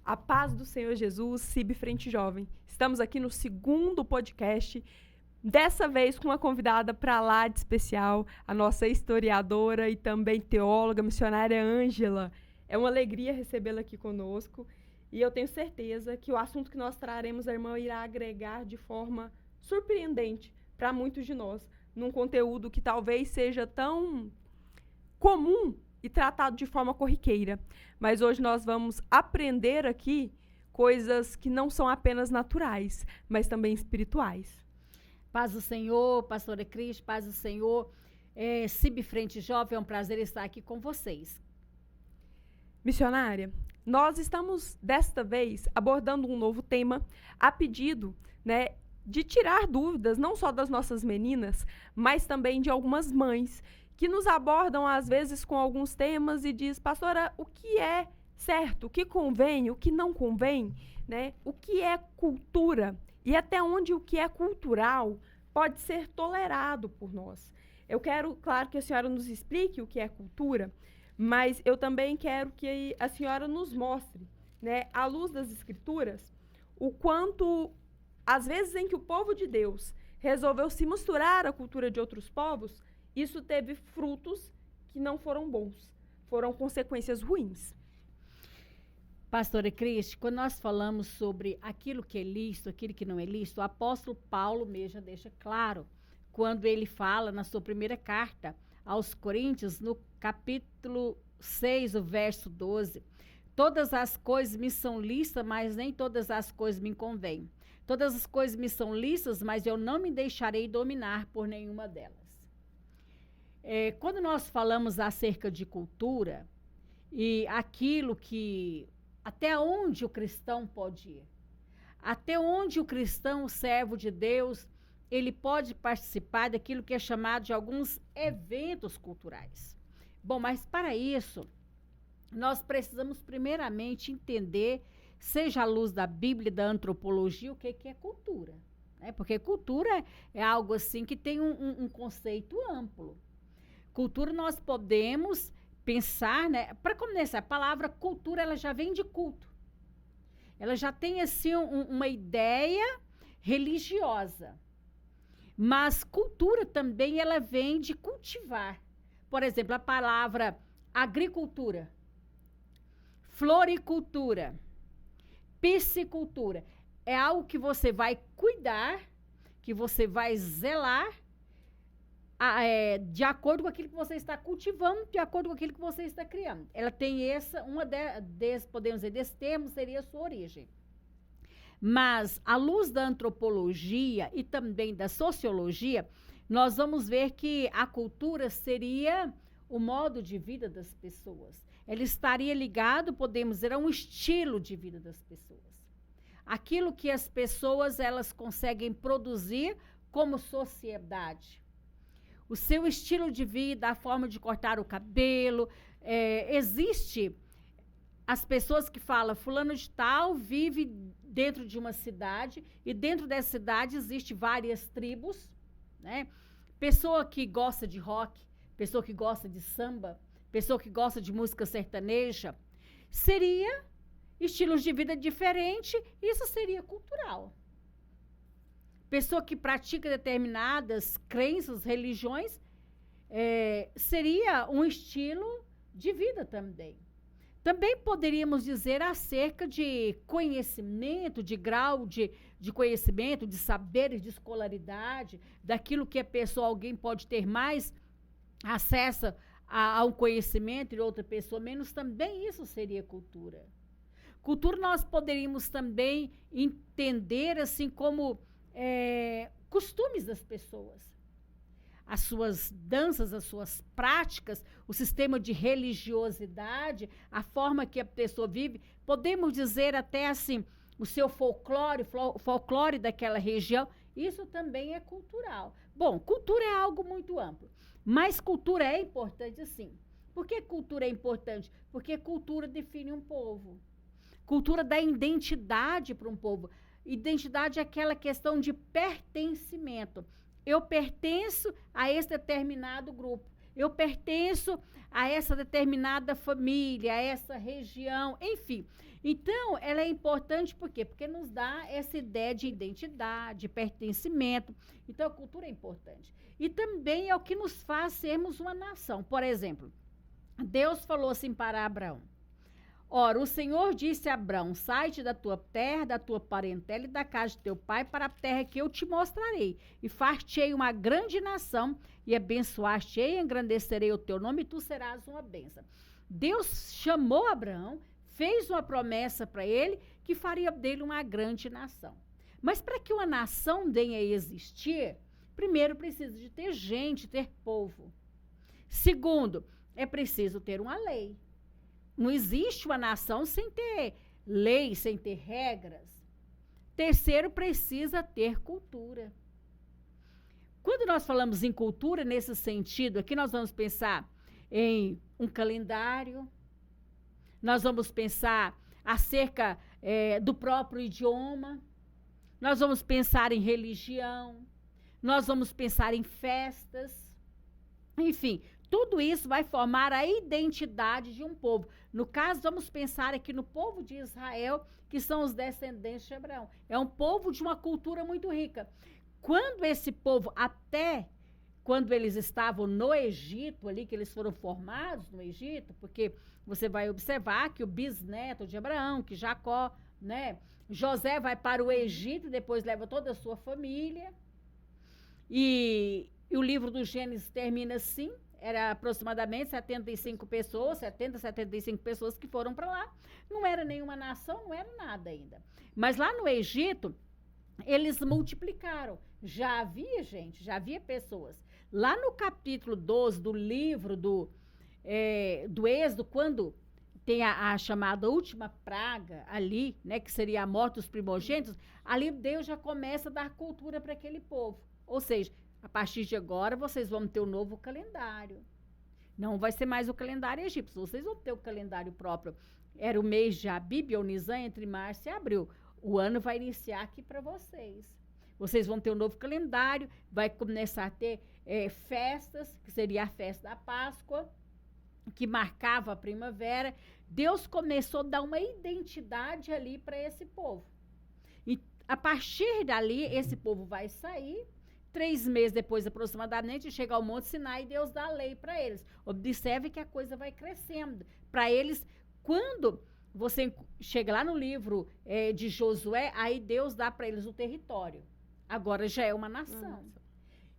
A paz do Senhor Jesus, CIB Frente Jovem. Estamos aqui no segundo podcast, dessa vez com uma convidada para lá de especial, a nossa historiadora e também teóloga, missionária Ângela. É uma alegria recebê-la aqui conosco e eu tenho certeza que o assunto que nós traremos, a irmã, irá agregar de forma surpreendente para muitos de nós, num conteúdo que talvez seja tão comum e tratado de forma corriqueira. Mas hoje nós vamos aprender aqui coisas que não são apenas naturais, mas também espirituais. Paz do Senhor, pastora Cris, paz do Senhor, CIB Frente Jovem, é um prazer estar aqui com vocês. Missionária, nós estamos, desta vez, abordando um novo tema, a pedido, de tirar dúvidas, não só das nossas meninas, mas também de algumas mães, que nos abordam, às vezes, com alguns temas e diz, pastora, o que é certo, o que convém, o que não convém, o que é cultura e até onde o que é cultural pode ser tolerado por nós. Eu quero, claro, que a senhora nos explique o que é cultura, mas eu também quero que a senhora nos mostre, à luz das Escrituras, o quanto, às vezes em que o povo de Deus resolveu se misturar à cultura de outros povos, isso teve frutos que não foram bons, foram consequências ruins. Pastora Cristi, quando nós falamos sobre aquilo que é lícito, aquilo que não é lícito, o apóstolo Paulo mesmo deixa claro, quando ele fala na sua primeira carta aos Coríntios, no capítulo 6, o verso 12, todas as coisas me são lícitas, mas nem todas as coisas me convêm. Todas as coisas me são lícitas, mas eu não me deixarei dominar por nenhuma delas. Quando nós falamos acerca de cultura e aquilo que, até onde o cristão pode ir, até onde o cristão, o servo de Deus, ele pode participar daquilo que é chamado de alguns eventos culturais. Bom, mas para isso, nós precisamos primeiramente entender, seja à luz da Bíblia e da antropologia, o que é cultura. Porque cultura é algo assim que tem um conceito amplo. Cultura nós podemos pensar, para começar, a palavra cultura ela já vem de culto. Ela já tem assim uma ideia religiosa. Mas cultura também ela vem de cultivar. Por exemplo, a palavra agricultura, floricultura, piscicultura. É algo que você vai cuidar, que você vai zelar, de acordo com aquilo que você está cultivando, de acordo com aquilo que você está criando. Ela tem podemos dizer, desse termo seria a sua origem. Mas, à luz da antropologia e também da sociologia, nós vamos ver que a cultura seria o modo de vida das pessoas. Ela estaria ligado, podemos dizer, a um estilo de vida das pessoas. Aquilo que as pessoas elas conseguem produzir como sociedade. O seu estilo de vida, a forma de cortar o cabelo, existe as pessoas que falam, fulano de tal vive dentro de uma cidade, e dentro dessa cidade existe várias tribos, pessoa que gosta de rock, pessoa que gosta de samba, pessoa que gosta de música sertaneja, seria estilos de vida diferentes, isso seria cultural. Pessoa que pratica determinadas crenças, religiões, seria um estilo de vida também. Também poderíamos dizer acerca de conhecimento, de grau de conhecimento, de saberes, de escolaridade, daquilo que alguém pode ter mais acesso a um conhecimento e outra pessoa menos, também isso seria cultura. Cultura nós poderíamos também entender assim como costumes das pessoas, as suas danças, as suas práticas, o sistema de religiosidade, a forma que a pessoa vive, podemos dizer até assim, o seu folclore daquela região, isso também é cultural. Bom, cultura é algo muito amplo, mas cultura é importante sim. Por que cultura é importante? Porque cultura define um povo. Cultura dá identidade para um povo. Identidade é aquela questão de pertencimento. Eu pertenço a esse determinado grupo. eu pertenço a essa determinada família, a essa região, enfim. Então, ela é importante por quê? Porque nos dá essa ideia de identidade, pertencimento. Então, a cultura é importante. E também é o que nos faz sermos uma nação. Por exemplo, Deus falou assim para Abraão: ora, o Senhor disse a Abraão: sai-te da tua terra, da tua parentela e da casa de teu pai para a terra que eu te mostrarei. E far-te-ei uma grande nação, e abençoar-te-ei, e engrandecerei o teu nome, e tu serás uma bênção. Deus chamou Abraão, fez uma promessa para ele, que faria dele uma grande nação. Mas para que uma nação venha a existir, primeiro precisa de ter gente, ter povo. Segundo, é preciso ter uma lei. Não existe uma nação sem ter lei, sem ter regras. Terceiro, precisa ter cultura. Quando nós falamos em cultura, nesse sentido, aqui nós vamos pensar em um calendário, nós vamos pensar acerca do próprio idioma, nós vamos pensar em religião, nós vamos pensar em festas, enfim, tudo isso vai formar a identidade de um povo. No caso, vamos pensar aqui no povo de Israel, que são os descendentes de Abraão. É um povo de uma cultura muito rica. Quando esse povo, até quando eles estavam no Egito, ali que eles foram formados no Egito, porque você vai observar que o bisneto de Abraão, que Jacó, né, José vai para o Egito e depois leva toda a sua família. E o livro do Gênesis termina assim, era aproximadamente 75 pessoas que foram para lá. Não era nenhuma nação, não era nada ainda. Mas lá no Egito, eles multiplicaram. Já havia gente, já havia pessoas. Lá no capítulo 12 do livro do Êxodo, quando tem a chamada última praga ali, né, que seria a morte dos primogênitos, ali Deus já começa a dar cultura para aquele povo. Ou seja, a partir de agora, vocês vão ter um novo calendário. Não vai ser mais o calendário egípcio, vocês vão ter o calendário próprio. Era o mês de Abib ou Nisan, entre março e abril. O ano vai iniciar aqui para vocês. Vocês vão ter um novo calendário, vai começar a ter festas, que seria a festa da Páscoa, que marcava a primavera. Deus começou a dar uma identidade ali para esse povo. E a partir dali, esse povo vai sair. 3 meses depois, aproximadamente, chega ao Monte Sinai e Deus dá a lei para eles. Observe que a coisa vai crescendo. Para eles, quando você chega lá no livro de Josué, aí Deus dá para eles o território. Agora já é uma nação.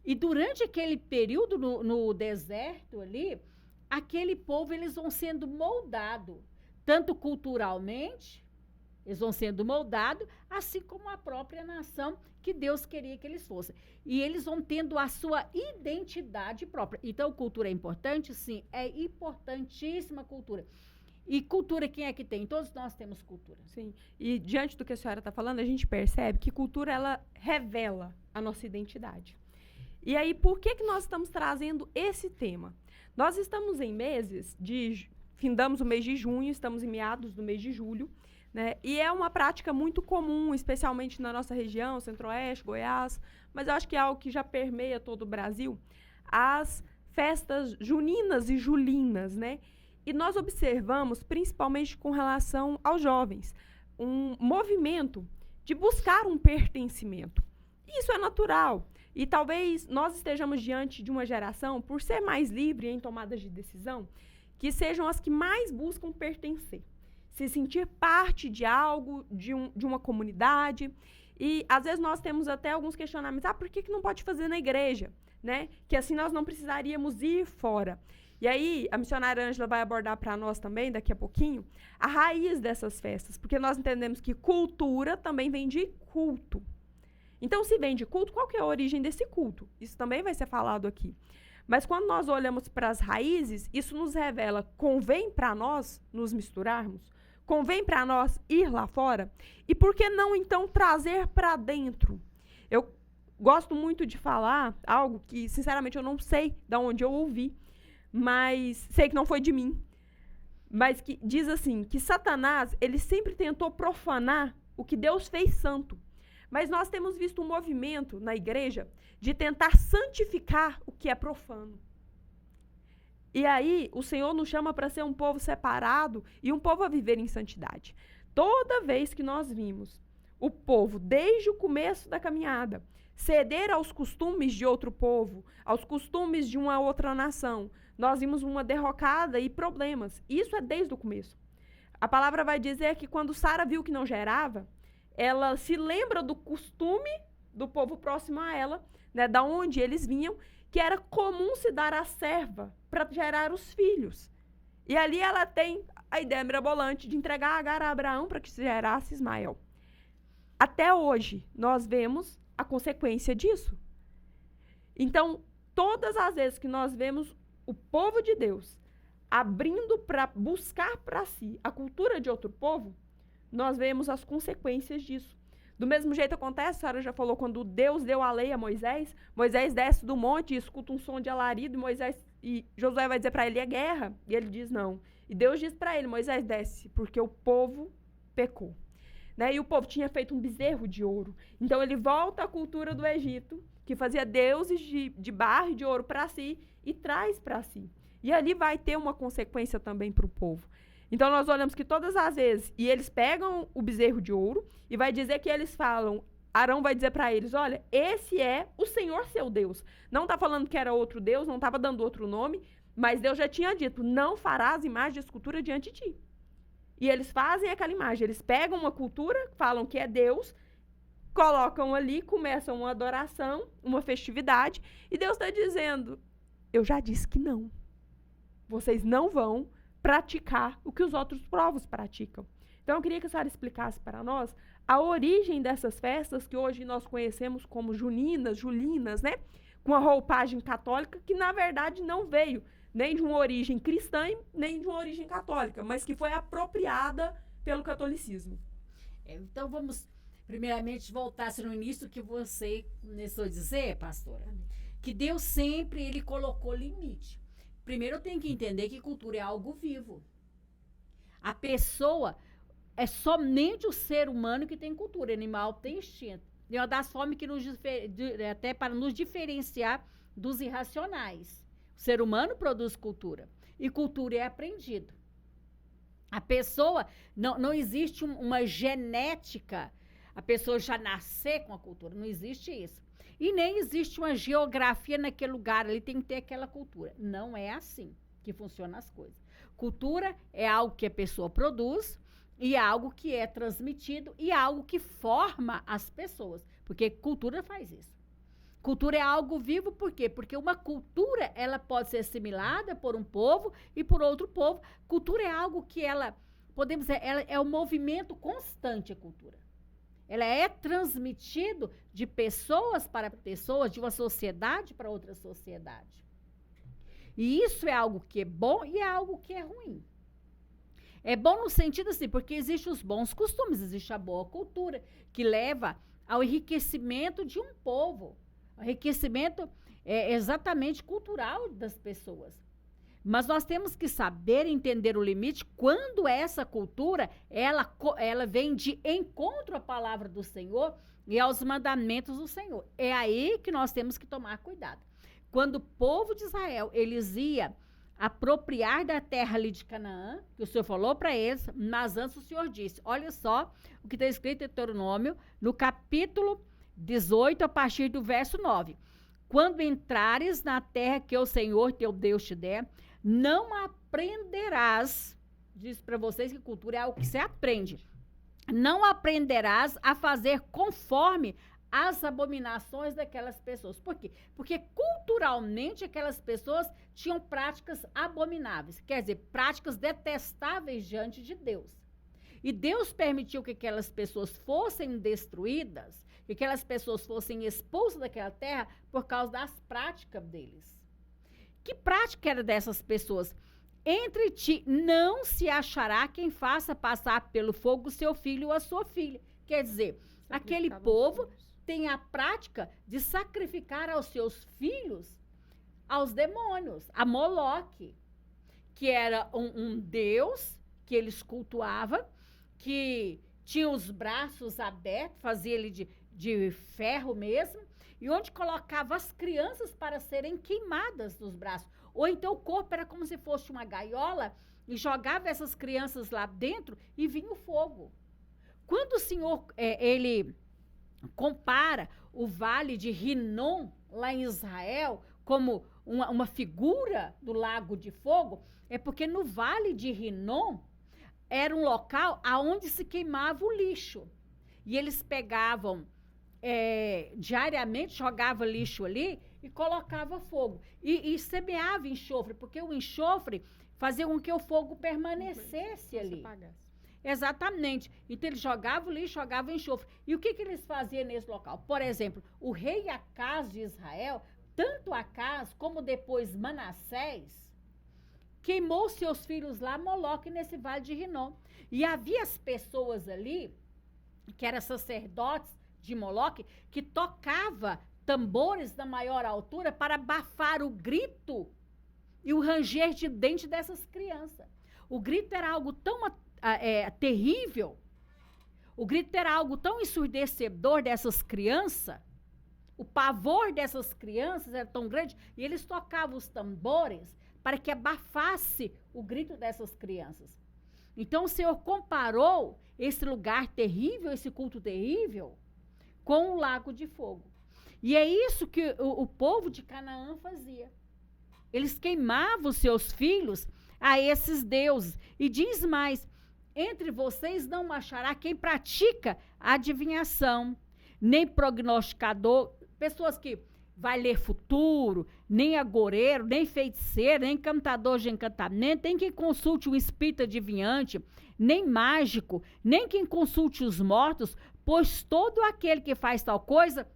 E durante aquele período no deserto ali, aquele povo, eles vão sendo moldados, tanto culturalmente, eles vão sendo moldados, assim como a própria nação que Deus queria que eles fossem. E eles vão tendo a sua identidade própria. Então, cultura é importante? Sim, é importantíssima a cultura. E cultura, quem é que tem? Todos nós temos cultura. Sim. E diante do que a senhora está falando, a gente percebe que cultura, ela revela a nossa identidade. E aí, por que nós estamos trazendo esse tema? Nós estamos em meses findamos o mês de junho, estamos em meados do mês de julho, né? E é uma prática muito comum, especialmente na nossa região, Centro-Oeste, Goiás, mas eu acho que é algo que já permeia todo o Brasil, as festas juninas e julinas, né? E nós observamos, principalmente com relação aos jovens, um movimento de buscar um pertencimento. Isso é natural. E talvez nós estejamos diante de uma geração, por ser mais livre em tomadas de decisão, que sejam as que mais buscam pertencer. Se sentir parte de algo, de uma comunidade. E, às vezes, nós temos até alguns questionamentos. Por que não pode fazer na igreja? Né? Que assim nós não precisaríamos ir fora. E aí, a missionária Ângela vai abordar para nós também, daqui a pouquinho, a raiz dessas festas. Porque nós entendemos que cultura também vem de culto. Então, se vem de culto, qual que é a origem desse culto? Isso também vai ser falado aqui. Mas quando nós olhamos para as raízes, isso nos revela, convém para nós nos misturarmos? Convém para nós ir lá fora? E por que não, então, trazer para dentro? Eu gosto muito de falar algo que, sinceramente, eu não sei de onde eu ouvi, mas sei que não foi de mim. Mas que diz assim, que Satanás, ele sempre tentou profanar o que Deus fez santo. Mas nós temos visto um movimento na igreja de tentar santificar o que é profano. E aí, o Senhor nos chama para ser um povo separado e um povo a viver em santidade. Toda vez que nós vimos o povo, desde o começo da caminhada, ceder aos costumes de outro povo, aos costumes de uma outra nação, nós vimos uma derrocada e problemas. Isso é desde o começo. A palavra vai dizer que quando Sara viu que não gerava, ela se lembra do costume do povo próximo a ela, né, da onde eles vinham, que era comum se dar a serva para gerar os filhos. E ali ela tem a ideia mirabolante de entregar Agar a Abraão para que se gerasse Ismael. Até hoje, nós vemos a consequência disso. Então, todas as vezes que nós vemos o povo de Deus abrindo para buscar para si a cultura de outro povo, nós vemos as consequências disso. Do mesmo jeito acontece, a senhora já falou, quando Deus deu a lei a Moisés, Moisés desce do monte e escuta um som de alarido, e Josué vai dizer para ele, é guerra, e ele diz não. E Deus diz para ele, Moisés desce, porque o povo pecou. Né? E o povo tinha feito um bezerro de ouro. Então ele volta à cultura do Egito, que fazia deuses de barro e de ouro para si, e traz para si. E ali vai ter uma consequência também para o povo. Então nós olhamos que todas as vezes, e eles pegam o bezerro de ouro, e vai dizer que eles falam, Arão vai dizer para eles, olha, esse é o Senhor seu Deus. Não está falando que era outro Deus, não estava dando outro nome, mas Deus já tinha dito, não farás imagem de escultura diante de ti. E eles fazem aquela imagem, eles pegam uma cultura, falam que é Deus, colocam ali, começam uma adoração, uma festividade, e Deus está dizendo, eu já disse que não. Vocês não vão praticar o que os outros povos praticam. Então, eu queria que a senhora explicasse para nós a origem dessas festas que hoje nós conhecemos como juninas, julinas, né? Com a roupagem católica, que na verdade não veio nem de uma origem cristã, nem de uma origem católica, mas que foi apropriada pelo catolicismo. Então, vamos primeiramente voltar-se no início que você começou a dizer, pastora, que Deus sempre, ele colocou limite. Primeiro, eu tenho que entender que cultura é algo vivo. A pessoa é somente o ser humano que tem cultura, animal tem instinto. É uma das formas que até para nos diferenciar dos irracionais. O ser humano produz cultura. E cultura é aprendido. A pessoa, não existe uma genética, a pessoa já nascer com a cultura, não existe isso. E nem existe uma geografia naquele lugar, ali tem que ter aquela cultura. Não é assim que funcionam as coisas. Cultura é algo que a pessoa produz, e é algo que é transmitido, e é algo que forma as pessoas. Porque cultura faz isso. Cultura é algo vivo, por quê? Porque uma cultura, ela pode ser assimilada por um povo e por outro povo. Cultura é algo que podemos dizer, ela é um movimento constante, a cultura. Ela é transmitido de pessoas para pessoas, de uma sociedade para outra sociedade. E isso é algo que é bom e é algo que é ruim. É bom no sentido assim, porque existem os bons costumes, existe a boa cultura, que leva ao enriquecimento de um povo. O enriquecimento é exatamente cultural das pessoas. Mas nós temos que saber entender o limite quando essa cultura, ela vem de encontro à palavra do Senhor e aos mandamentos do Senhor. É aí que nós temos que tomar cuidado. Quando o povo de Israel, eles iam apropriar da terra ali de Canaã, que o Senhor falou para eles, mas antes o Senhor disse, olha só o que está escrito em Deuteronômio, no capítulo 18, a partir do verso 9. Quando entrares na terra que o Senhor teu Deus te der, não aprenderás, diz para vocês que cultura é algo que você aprende, não aprenderás a fazer conforme as abominações daquelas pessoas. Por quê? Porque culturalmente aquelas pessoas tinham práticas abomináveis, quer dizer, práticas detestáveis diante de Deus. E Deus permitiu que aquelas pessoas fossem destruídas, que aquelas pessoas fossem expulsas daquela terra por causa das práticas deles. Que prática era dessas pessoas? Entre ti não se achará quem faça passar pelo fogo o seu filho ou a sua filha. Quer dizer, aquele povo tem a prática de sacrificar aos seus filhos aos demônios, a Moloque, que era um deus que eles cultuavam, que tinha os braços abertos, fazia ele de ferro mesmo, e onde colocava as crianças para serem queimadas nos braços. Ou então o corpo era como se fosse uma gaiola e jogava essas crianças lá dentro e vinha o fogo. Quando o Senhor, ele compara o vale de Rinom, lá em Israel, como uma figura do lago de fogo, é porque no vale de Rinom era um local aonde se queimava o lixo. E eles pegavam diariamente, jogavam lixo ali e colocava fogo. E semeava enxofre, porque o enxofre fazia com que o fogo permanecesse ali. Exatamente. Então, eles jogavam lixo, jogavam enxofre. E o que eles faziam nesse local? Por exemplo, o rei Acaz de Israel, tanto Acaz como depois Manassés, queimou seus filhos lá, Moloque, nesse vale de Rinom. E havia as pessoas ali, que eram sacerdotes de Moloque, que tocava tambores da maior altura para abafar o grito e o ranger de dente dessas crianças. O grito era algo tão terrível, o grito era algo tão ensurdecedor dessas crianças, o pavor dessas crianças era tão grande, e eles tocavam os tambores para que abafasse o grito dessas crianças. Então o Senhor comparou esse lugar terrível, esse culto terrível, com o lago de fogo. E é isso que o povo de Canaã fazia. Eles queimavam seus filhos a esses deuses. E diz mais, entre vocês não achará quem pratica adivinhação, nem prognosticador, pessoas que vai ler futuro, nem agoureiro, nem feiticeiro, nem encantador de encantamento, nem quem consulte um espírito adivinhante, nem mágico, nem quem consulte os mortos, pois todo aquele que faz tal coisa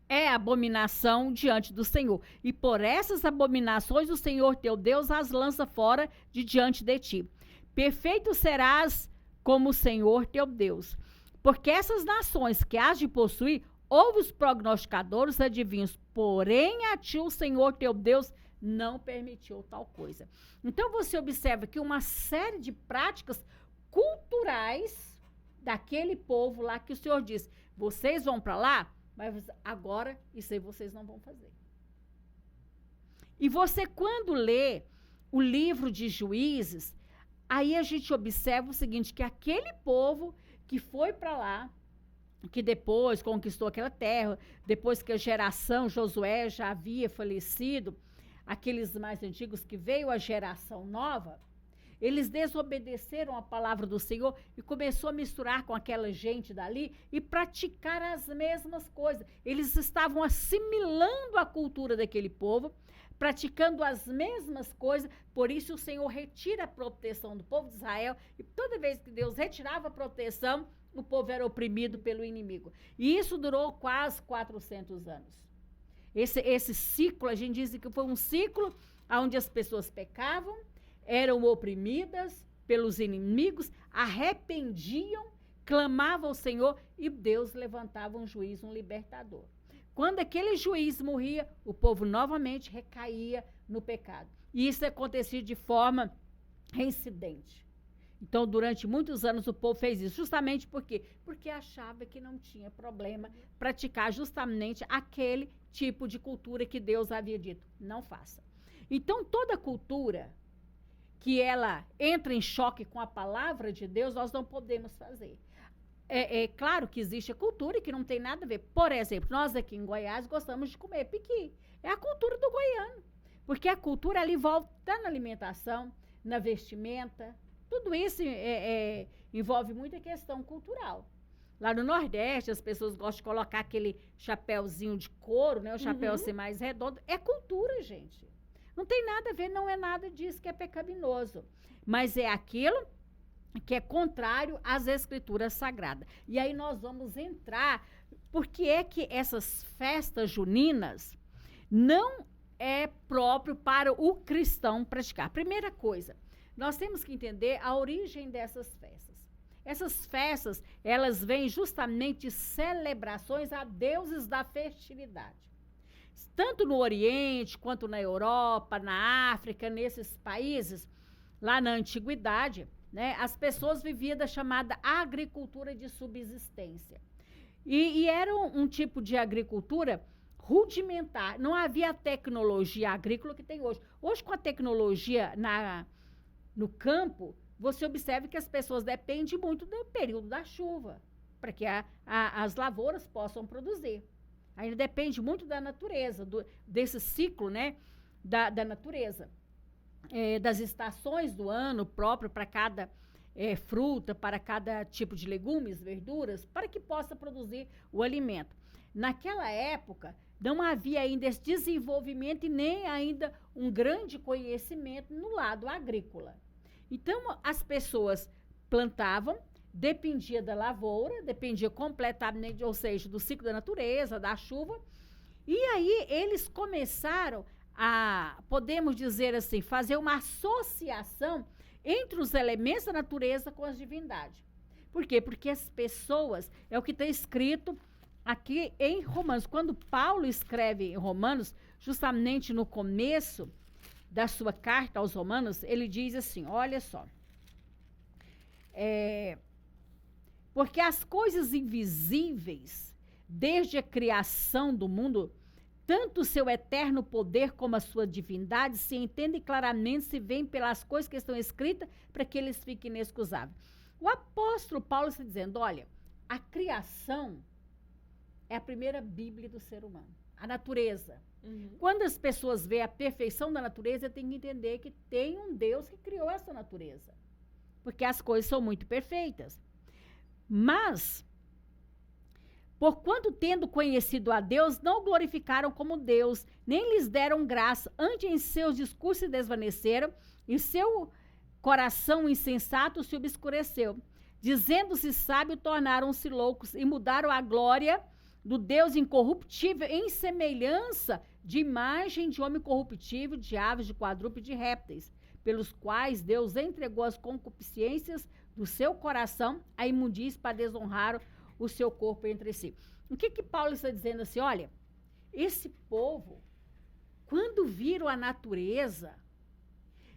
é abominação diante do Senhor. E por essas abominações o Senhor teu Deus as lança fora de diante de ti. Perfeito serás como o Senhor teu Deus. Porque essas nações que hás de possuir, ouve os prognosticadores, adivinhos, porém a ti o Senhor teu Deus não permitiu tal coisa. Então você observa que uma série de práticas culturais daquele povo lá que o Senhor diz, vocês vão para lá, mas agora isso aí vocês não vão fazer. E você, quando lê o livro de Juízes, aí a gente observa o seguinte, que aquele povo que foi para lá, que depois conquistou aquela terra, depois que a geração Josué já havia falecido, aqueles mais antigos que veio a geração nova, eles desobedeceram a palavra do Senhor e começou a misturar com aquela gente dali e praticar as mesmas coisas. Eles estavam assimilando a cultura daquele povo, praticando as mesmas coisas, por isso o Senhor retira a proteção do povo de Israel, e toda vez que Deus retirava a proteção, o povo era oprimido pelo inimigo. E isso durou quase 400 anos. Esse ciclo, a gente diz que foi um ciclo onde as pessoas pecavam, eram oprimidas pelos inimigos, arrependiam, clamavam ao Senhor e Deus levantava um juiz, um libertador. Quando aquele juiz morria, o povo novamente recaía no pecado. E isso acontecia de forma reincidente. Então, durante muitos anos, o povo fez isso. Justamente por quê? Porque achava que não tinha problema praticar justamente aquele tipo de cultura que Deus havia dito. Não faça. Então, toda cultura que ela entra em choque com a palavra de Deus, nós não podemos fazer. É claro que existe a cultura que não tem nada a ver. Por exemplo, nós aqui em Goiás gostamos de comer piqui. É a cultura do goiano. Porque a cultura ali volta na alimentação, na vestimenta. Tudo isso envolve muita questão cultural. Lá no Nordeste, as pessoas gostam de colocar aquele chapéuzinho de couro, né? O chapéu assim mais redondo. É cultura, gente. Não tem nada a ver, não é nada disso que é pecaminoso. Mas é aquilo que é contrário às escrituras sagradas. E aí nós vamos entrar, porque é que essas festas juninas não é próprio para o cristão praticar. Primeira coisa, nós temos que entender a origem dessas festas. Essas festas, elas vêm justamente de celebrações a deuses da fertilidade. Tanto no Oriente, quanto na Europa, na África, nesses países, lá na Antiguidade, né, as pessoas viviam da chamada agricultura de subsistência. E era um tipo de agricultura rudimentar. Não havia a tecnologia agrícola que tem hoje. Hoje, com a tecnologia no campo, você observa que as pessoas dependem muito do período da chuva, para que as lavouras possam produzir. Ainda depende muito da natureza, desse ciclo, né, da natureza. Das estações do ano próprio para cada fruta, para cada tipo de legumes, verduras, para que possa produzir o alimento. Naquela época, não havia ainda esse desenvolvimento e nem ainda um grande conhecimento no lado agrícola. Então, as pessoas plantavam, dependia da lavoura, dependia completamente, ou seja, do ciclo da natureza, da chuva, e aí eles começaram a, podemos dizer assim, fazer uma associação entre os elementos da natureza com as divindades. Por quê? Porque as pessoas, é o que está escrito aqui em Romanos. Quando Paulo escreve em Romanos, justamente no começo da sua carta aos Romanos, ele diz assim, olha só, porque as coisas invisíveis, desde a criação do mundo, tanto o seu eterno poder como a sua divindade se entendem claramente, se veem pelas coisas que estão escritas, para que eles fiquem inexcusáveis. O apóstolo Paulo está dizendo, olha, a criação é a primeira Bíblia do ser humano, a natureza. Uhum. Quando as pessoas veem a perfeição da natureza, tem que entender que tem um Deus que criou essa natureza, porque as coisas são muito perfeitas. Mas, porquanto tendo conhecido a Deus, não o glorificaram como Deus, nem lhes deram graça, antes em seus discursos se desvaneceram, e seu coração insensato se obscureceu. Dizendo-se sábio, tornaram-se loucos, e mudaram a glória do Deus incorruptível em semelhança de imagem de homem corruptível, de aves, de quadrúpedes, de répteis, pelos quais Deus entregou as concupiscências do seu coração a imundície para desonrar o seu corpo entre si. O que Paulo está dizendo assim? Olha, esse povo, quando viram a natureza,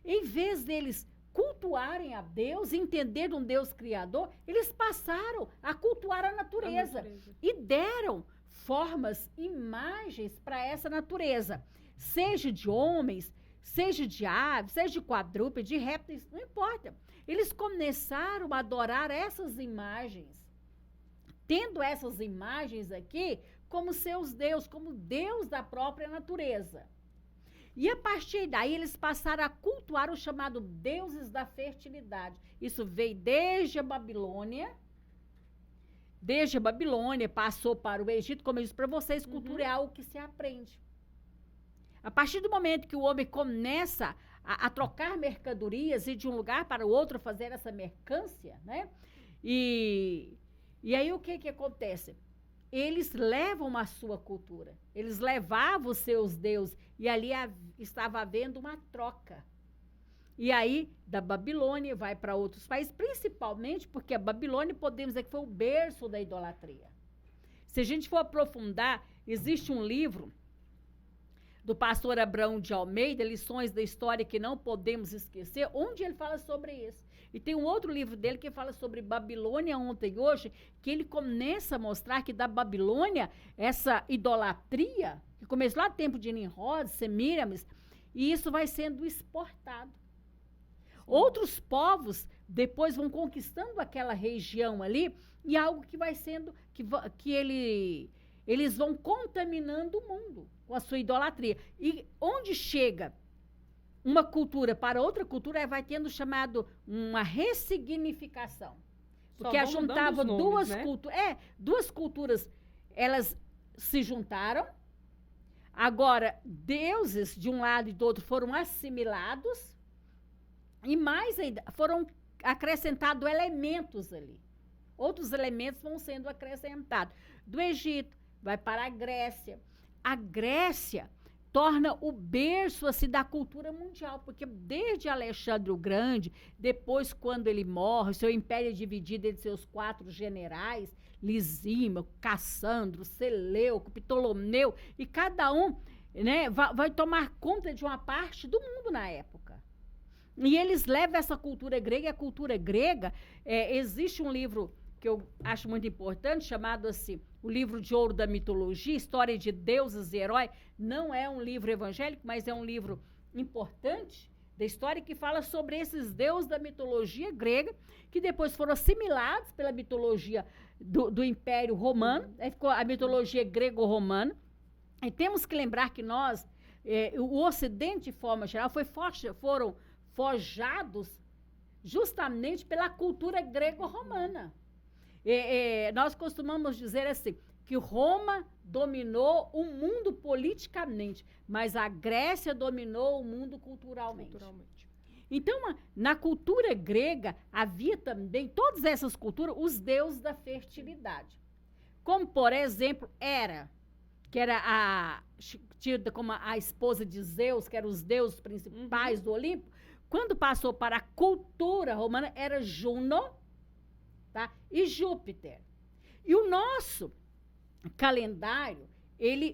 em vez deles cultuarem a Deus, entender um Deus criador, eles passaram a cultuar a natureza. E deram formas, imagens para essa natureza, seja de homens, seja de aves, seja de quadrúpedes, de répteis, não importa. Eles começaram a adorar essas imagens, tendo essas imagens aqui como seus deuses, como Deus da própria natureza. E a partir daí eles passaram a cultuar o chamado deuses da fertilidade. Isso veio desde a Babilônia, passou para o Egito, como eu disse para vocês, cultura é algo que se aprende. A partir do momento que o homem começa a trocar mercadorias e de um lugar para o outro fazer essa mercância, né? E aí o que acontece? Eles levam a sua cultura, eles levavam os seus deuses, e ali estava havendo uma troca. E aí, da Babilônia, vai para outros países, principalmente porque a Babilônia, podemos dizer que foi o berço da idolatria. Se a gente for aprofundar, existe um livro do pastor Abraão de Almeida, Lições da História que não podemos esquecer, onde ele fala sobre isso. E tem um outro livro dele que fala sobre Babilônia ontem e hoje, que ele começa a mostrar que da Babilônia, essa idolatria, que começou lá no tempo de Nimrod, Semíramis, e isso vai sendo exportado. Outros povos depois vão conquistando aquela região ali, e algo que vai sendo, eles vão contaminando o mundo com a sua idolatria. E onde chega uma cultura para outra cultura, vai tendo chamado uma ressignificação. Porque juntava duas culturas. Duas culturas, elas se juntaram. Agora, deuses de um lado e do outro foram assimilados. E mais ainda, foram acrescentados elementos ali. Outros elementos vão sendo acrescentados. Do Egito, vai para a Grécia. A Grécia torna o berço assim, da cultura mundial, porque desde Alexandre o Grande, depois quando ele morre, seu império é dividido entre seus 4 generais, Lisímaco, Cassandro, Seleuco, Ptolomeu, e cada um, né, vai tomar conta de uma parte do mundo na época. E eles levam essa cultura grega, e a cultura grega, existe um livro que eu acho muito importante, chamado assim, o livro de ouro da mitologia, história de deuses e heróis. Não é um livro evangélico, mas é um livro importante da história que fala sobre esses deuses da mitologia grega, que depois foram assimilados pela mitologia do Império Romano, aí ficou a mitologia grego-romana. E temos que lembrar que nós, o Ocidente, de forma geral, foram forjados justamente pela cultura grego-romana. Nós costumamos dizer assim, que Roma dominou o mundo politicamente, mas a Grécia dominou o mundo culturalmente. Então, na cultura grega, havia também, todas essas culturas, os deuses da fertilidade. Como, por exemplo, Hera, que era tida como a esposa de Zeus, que eram os deuses principais do Olimpo. Quando passou para a cultura romana, era Juno, tá? E Júpiter. E o nosso calendário,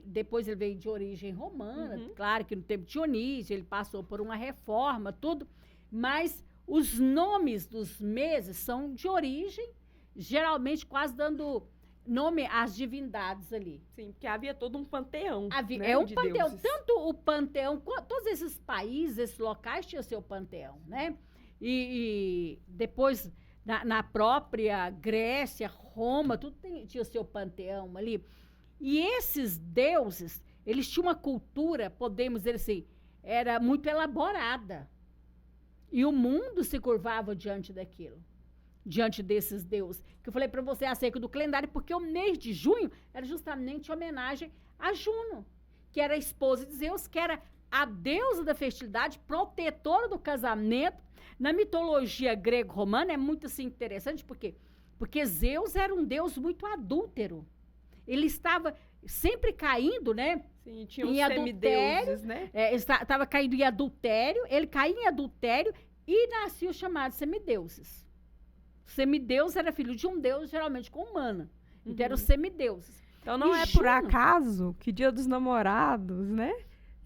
depois ele veio de origem romana, claro que no tempo de Dionísio, ele passou por uma reforma, tudo, mas os nomes dos meses são de origem, geralmente quase dando nome às divindades ali. Sim, porque havia todo um panteão. Né, um panteão. Deuses. Tanto o panteão, todos esses países, esses locais tinham seu panteão, né? E depois, na própria Grécia, Roma, tudo tinha seu panteão ali. E esses deuses, eles tinham uma cultura, podemos dizer assim, era muito elaborada. E o mundo se curvava diante daquilo. Diante desses deuses, que eu falei para você acerca do calendário, porque o mês de junho era justamente homenagem a Juno, que era a esposa de Zeus, que era a deusa da fertilidade, protetora do casamento. Na mitologia grego-romana é muito assim, interessante, porque Zeus era um deus muito adúltero. Ele estava sempre caindo, né? Sim, tinha uns semideuses, né? Estava caindo em adultério, ele caía em adultério e nascia o chamado semideuses. Semideus era filho de um deus, geralmente com humana. Então, eram semideuses. Então, não é por acaso que Dia dos Namorados, né?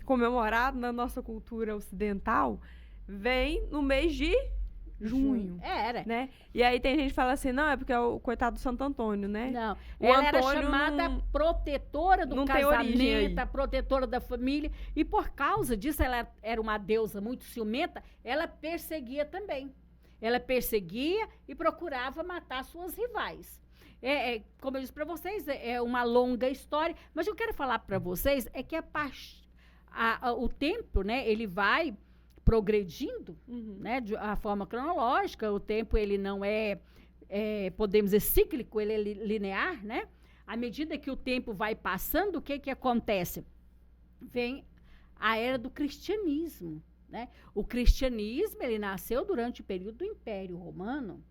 Comemorado na nossa cultura ocidental, vem no mês de junho. Era. Né? E aí tem gente que fala assim, não, é porque é o coitado do Santo Antônio, né? Não, ela era chamada protetora do casamento, a protetora da família. E por causa disso, ela era uma deusa muito ciumenta, ela perseguia também. Ela perseguia e procurava matar suas rivais. Como eu disse para vocês, é uma longa história, mas eu quero falar para vocês é que o tempo, né, ele vai progredindo, né, de a forma cronológica. O tempo ele não podemos dizer, cíclico, ele é linear, né? À medida que o tempo vai passando, o que acontece? Vem a era do cristianismo. Né? O cristianismo ele nasceu durante o período do Império Romano.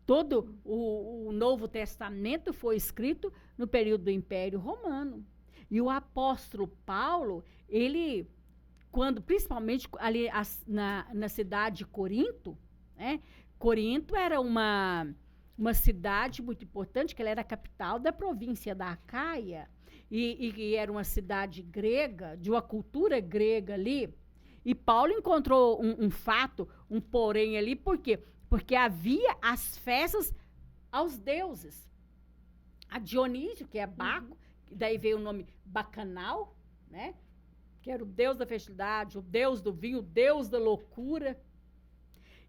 Todo o Novo Testamento foi escrito no período do Império Romano. E o apóstolo Paulo, ele, principalmente ali na cidade de Corinto, né? Corinto era uma cidade muito importante, que ela era a capital da província da Acaia, e era uma cidade grega, de uma cultura grega ali. E Paulo encontrou um fato, um porém ali, por quê? Porque havia as festas aos deuses. A Dionísio, que é Baco, daí veio o nome Bacanal, né? Que era o deus da fertilidade, o deus do vinho, o deus da loucura.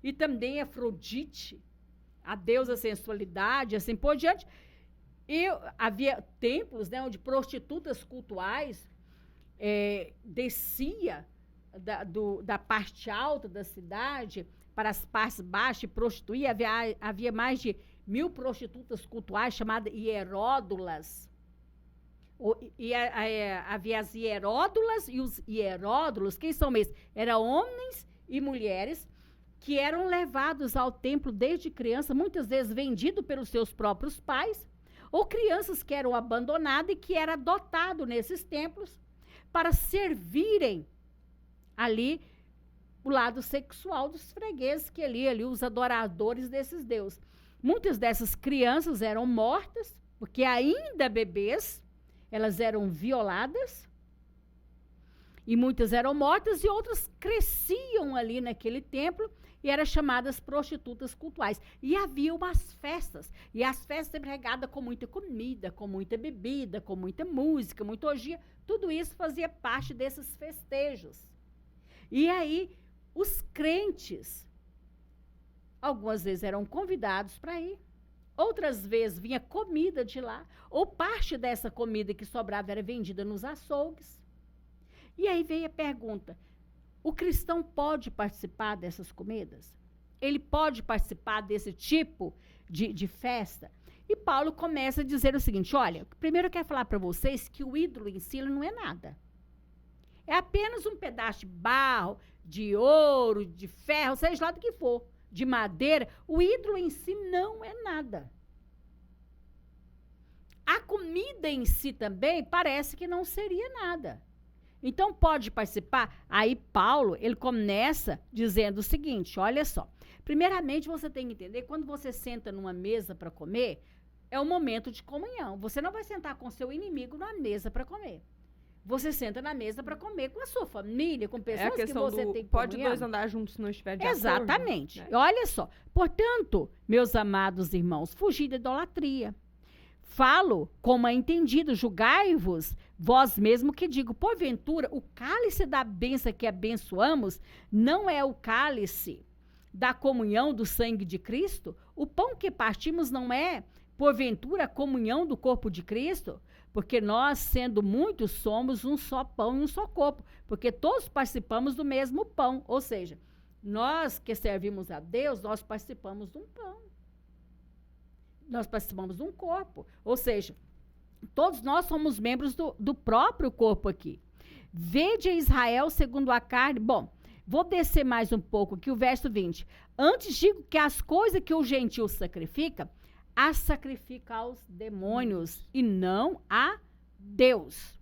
E também Afrodite, a deusa da sensualidade, assim por diante. E havia templos, né, onde prostitutas cultuais descia da parte alta da cidade para as partes baixas e prostituía. Havia mais de 1000 prostitutas cultuais chamadas hieródulas. Havia as hieródulas e os hieródulos. Quem são esses? Eram homens e mulheres que eram levados ao templo desde criança, muitas vezes vendidos pelos seus próprios pais, ou crianças que eram abandonadas e que eram adotados nesses templos para servirem ali o lado sexual dos fregueses, que ali os adoradores desses deuses. Muitas dessas crianças eram mortas, porque ainda bebês, elas eram violadas, e muitas eram mortas, e outras cresciam ali naquele templo, e eram chamadas prostitutas cultuais. E havia umas festas, e as festas sempre regadas com muita comida, com muita bebida, com muita música, muita orgia. Tudo isso fazia parte desses festejos. E aí, os crentes, algumas vezes eram convidados para ir, outras vezes vinha comida de lá, ou parte dessa comida que sobrava era vendida nos açougues. E aí veio a pergunta, o cristão pode participar dessas comidas? Ele pode participar desse tipo de festa? E Paulo começa a dizer o seguinte, olha, primeiro eu quero falar para vocês que o ídolo em si não é nada. É apenas um pedaço de barro, de ouro, de ferro, seja lá do que for, de madeira. O ídolo em si não é nada. A comida em si também parece que não seria nada. Então, pode participar? Aí, Paulo, ele começa dizendo o seguinte, olha só. Primeiramente, você tem que entender, quando você senta numa mesa para comer, é um momento de comunhão. Você não vai sentar com seu inimigo na mesa para comer. Você senta na mesa para comer com a sua família, com pessoas que você tem pode comunhão. dois andar juntos se não estiver de Exatamente. acordo, né? Olha só. Portanto, meus amados irmãos, fugir da idolatria. Falo como é entendido, julgai-vos vós mesmo que digo, porventura, o cálice da bênção que abençoamos não é o cálice da comunhão do sangue de Cristo? O pão que partimos não é, porventura, a comunhão do corpo de Cristo? Porque nós, sendo muitos, somos um só pão e um só corpo, porque todos participamos do mesmo pão, ou seja, nós que servimos a Deus, nós participamos de um pão. Nós participamos de um corpo, ou seja, todos nós somos membros do próprio corpo aqui. Vede a Israel segundo a carne. Bom, vou descer mais um pouco aqui, o verso 20. Antes digo que as coisas que o gentio sacrifica, as sacrifica aos demônios e não a Deus.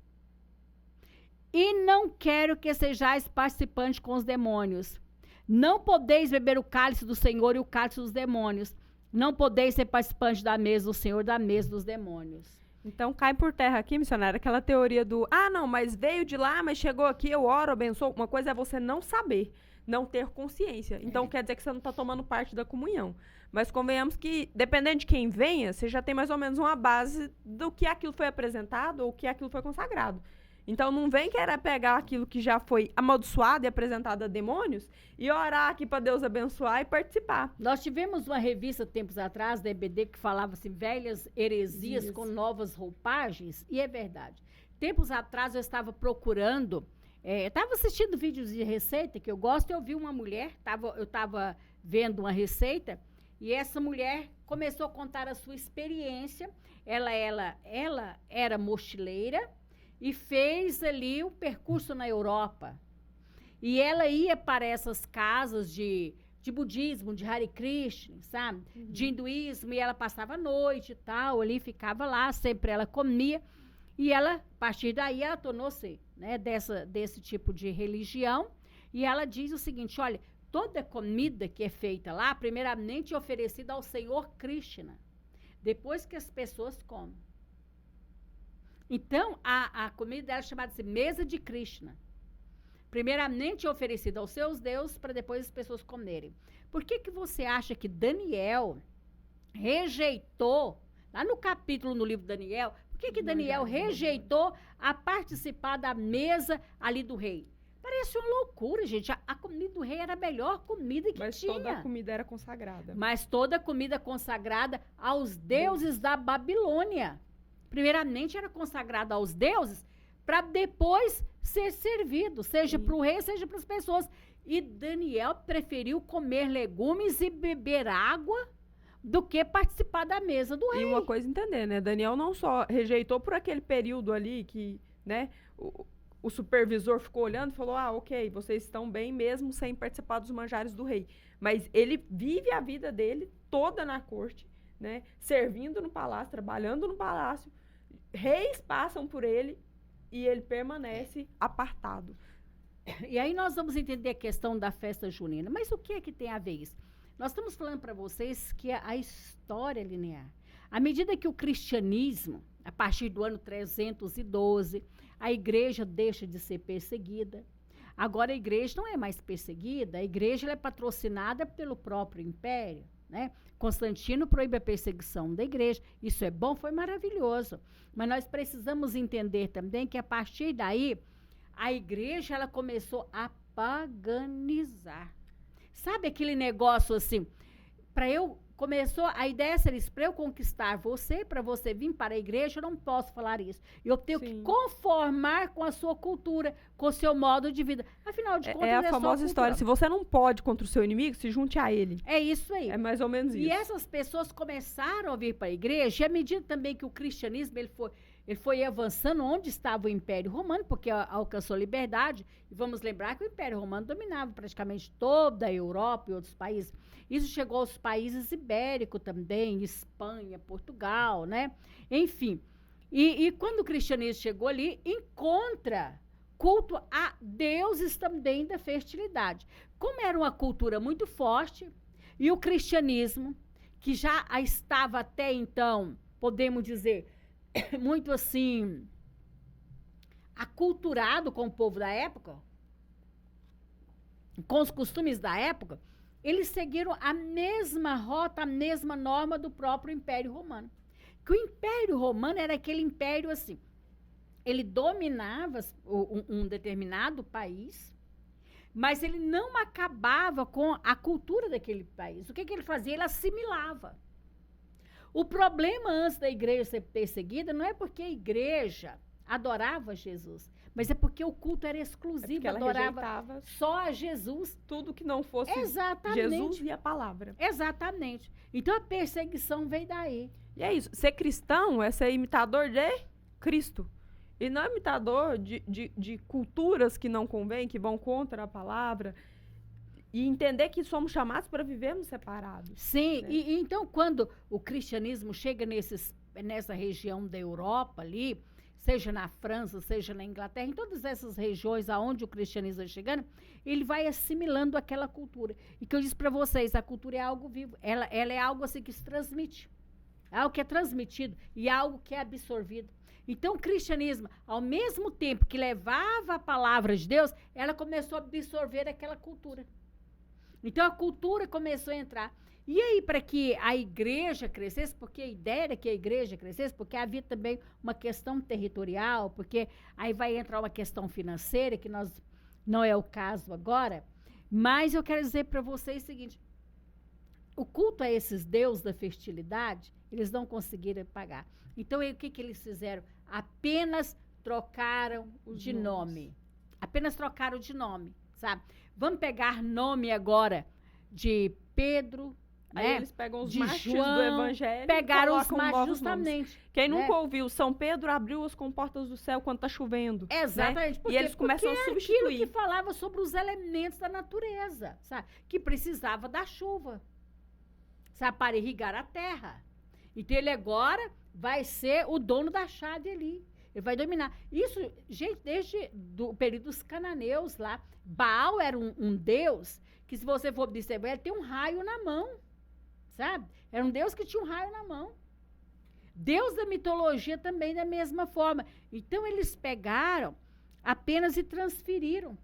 E não quero que sejais participantes com os demônios. Não podeis beber o cálice do Senhor e o cálice dos demônios. Não podeis ser participantes da mesa do Senhor, da mesa dos demônios. Então, cai por terra aqui, missionária, aquela teoria do, não, mas veio de lá, mas chegou aqui, eu oro, abençoo. Uma coisa é você não saber, não ter consciência. Então, quer dizer que você não está tomando parte da comunhão. Mas convenhamos que, dependendo de quem venha, você já tem mais ou menos uma base do que aquilo foi apresentado ou que aquilo foi consagrado. Então, não vem querer pegar aquilo que já foi amaldiçoado e apresentado a demônios e orar aqui para Deus abençoar e participar. Nós tivemos uma revista tempos atrás, da EBD, que falava assim, velhas heresias com novas roupagens, e é verdade. Tempos atrás eu estava procurando, estava assistindo vídeos de receita, que eu gosto, e eu vi uma mulher, eu estava vendo uma receita, e essa mulher começou a contar a sua experiência. Ela era mochileira, e fez ali um percurso na Europa. E ela ia para essas casas de budismo, de Hare Krishna, sabe? Uhum. De hinduísmo, e ela passava a noite e tal, ali ficava lá, sempre ela comia. E ela, a partir daí, ela tornou-se, né, desse tipo de religião. E ela diz o seguinte, olha, toda comida que é feita lá, primeiramente é oferecida ao Senhor Krishna, depois que as pessoas comem. Então, a comida dela é chamada de mesa de Krishna. Primeiramente é oferecida aos seus deuses, para depois as pessoas comerem. Por que você acha que Daniel rejeitou, lá no capítulo no livro de Daniel, por que Daniel rejeitou a participar da mesa ali do rei? Parece uma loucura, gente. A comida do rei era a melhor comida que tinha. Mas toda a comida era consagrada. Mas toda a comida consagrada aos deuses da Babilônia. Primeiramente era consagrado aos deuses, para depois ser servido, seja para o rei, seja para as pessoas. E Daniel preferiu comer legumes e beber água do que participar da mesa do rei. E uma coisa entender, né? Daniel não só rejeitou por aquele período ali que, né, o supervisor ficou olhando e falou, ok, vocês estão bem mesmo sem participar dos manjares do rei. Mas ele vive a vida dele toda na corte, né? Servindo no palácio, trabalhando no palácio. Reis passam por ele e ele permanece apartado. E aí nós vamos entender a questão da festa junina. Mas o que é que tem a ver isso? Nós estamos falando para vocês que a história linear, à medida que o cristianismo, a partir do ano 312, a igreja deixa de ser perseguida, Agora, a igreja não é mais perseguida, a igreja ela é patrocinada pelo próprio império, né? Constantino proíbe a perseguição da igreja. Isso é bom, foi maravilhoso. Mas nós precisamos entender também que, a partir daí, a igreja ela começou a paganizar. Sabe aquele negócio assim? Começou a ideia seria isso, para eu conquistar você, para você vir para a igreja, eu não posso falar isso. Eu tenho que conformar com a sua cultura, com o seu modo de vida. Afinal de contas, é a famosa história, se você não pode contra o seu inimigo, se junte a ele. É isso aí. É mais ou menos isso. E essas pessoas começaram a vir para a igreja, e à medida também que o cristianismo ele foi avançando onde estava o Império Romano, porque alcançou liberdade. E vamos lembrar que o Império Romano dominava praticamente toda a Europa e outros países. Isso chegou aos países ibéricos também, Espanha, Portugal, né? Enfim. E quando o cristianismo chegou ali, encontra culto a deuses também da fertilidade. Como era uma cultura muito forte, e o cristianismo, que já estava até então, podemos dizer, muito assim, aculturado com o povo da época, com os costumes da época, eles seguiram a mesma rota, a mesma norma do próprio Império Romano. Que o Império Romano era aquele império assim, ele dominava um determinado país, mas ele não acabava com a cultura daquele país. O que ele fazia? Ele assimilava. O problema antes da igreja ser perseguida não é porque a igreja adorava Jesus, mas é porque o culto era exclusivo, ela adorava só a Jesus. Tudo que não fosse Jesus e a palavra. Exatamente. Então a perseguição veio daí. E é isso, ser cristão é ser imitador de Cristo. E não imitador de culturas que não convêm, que vão contra a palavra. E entender que somos chamados para vivermos separados. Sim, né? e então quando o cristianismo chega nessa região da Europa ali, seja na França, seja na Inglaterra, em todas essas regiões aonde o cristianismo vai chegando, ele vai assimilando aquela cultura. E que eu disse para vocês, a cultura é algo vivo, ela é algo assim que se transmite. É algo que é transmitido e algo que é absorvido. Então, o cristianismo, ao mesmo tempo que levava a palavra de Deus, ela começou a absorver aquela cultura. Então, a cultura começou a entrar. E aí, para que a igreja crescesse, porque a ideia era que a igreja crescesse, porque havia também uma questão territorial, porque aí vai entrar uma questão financeira, que não é o caso agora, mas eu quero dizer para vocês o seguinte, o culto a esses deuses da fertilidade, eles não conseguiram pagar. Então, aí, o que eles fizeram? Apenas trocaram de nome. Apenas trocaram de nome, sabe? Vamos pegar nome agora de Pedro, aí né? Eles pegam os de mártires João, do evangelho pegaram os mártires mártires justamente. Quem nunca ouviu, São Pedro abriu as comportas do céu quando está chovendo. Exatamente. Né? E eles começam a substituir. Aquilo que falava sobre os elementos da natureza, sabe? Que precisava da chuva, sabe? Para irrigar a terra. Então ele agora vai ser o dono da chave ali. Ele vai dominar. Isso, gente, desde o período dos cananeus lá. Baal era um deus que, se você for observar, ele tem um raio na mão, sabe? Era um deus que tinha um raio na mão. Deus da mitologia também da mesma forma. Então, eles pegaram apenas e transferiram,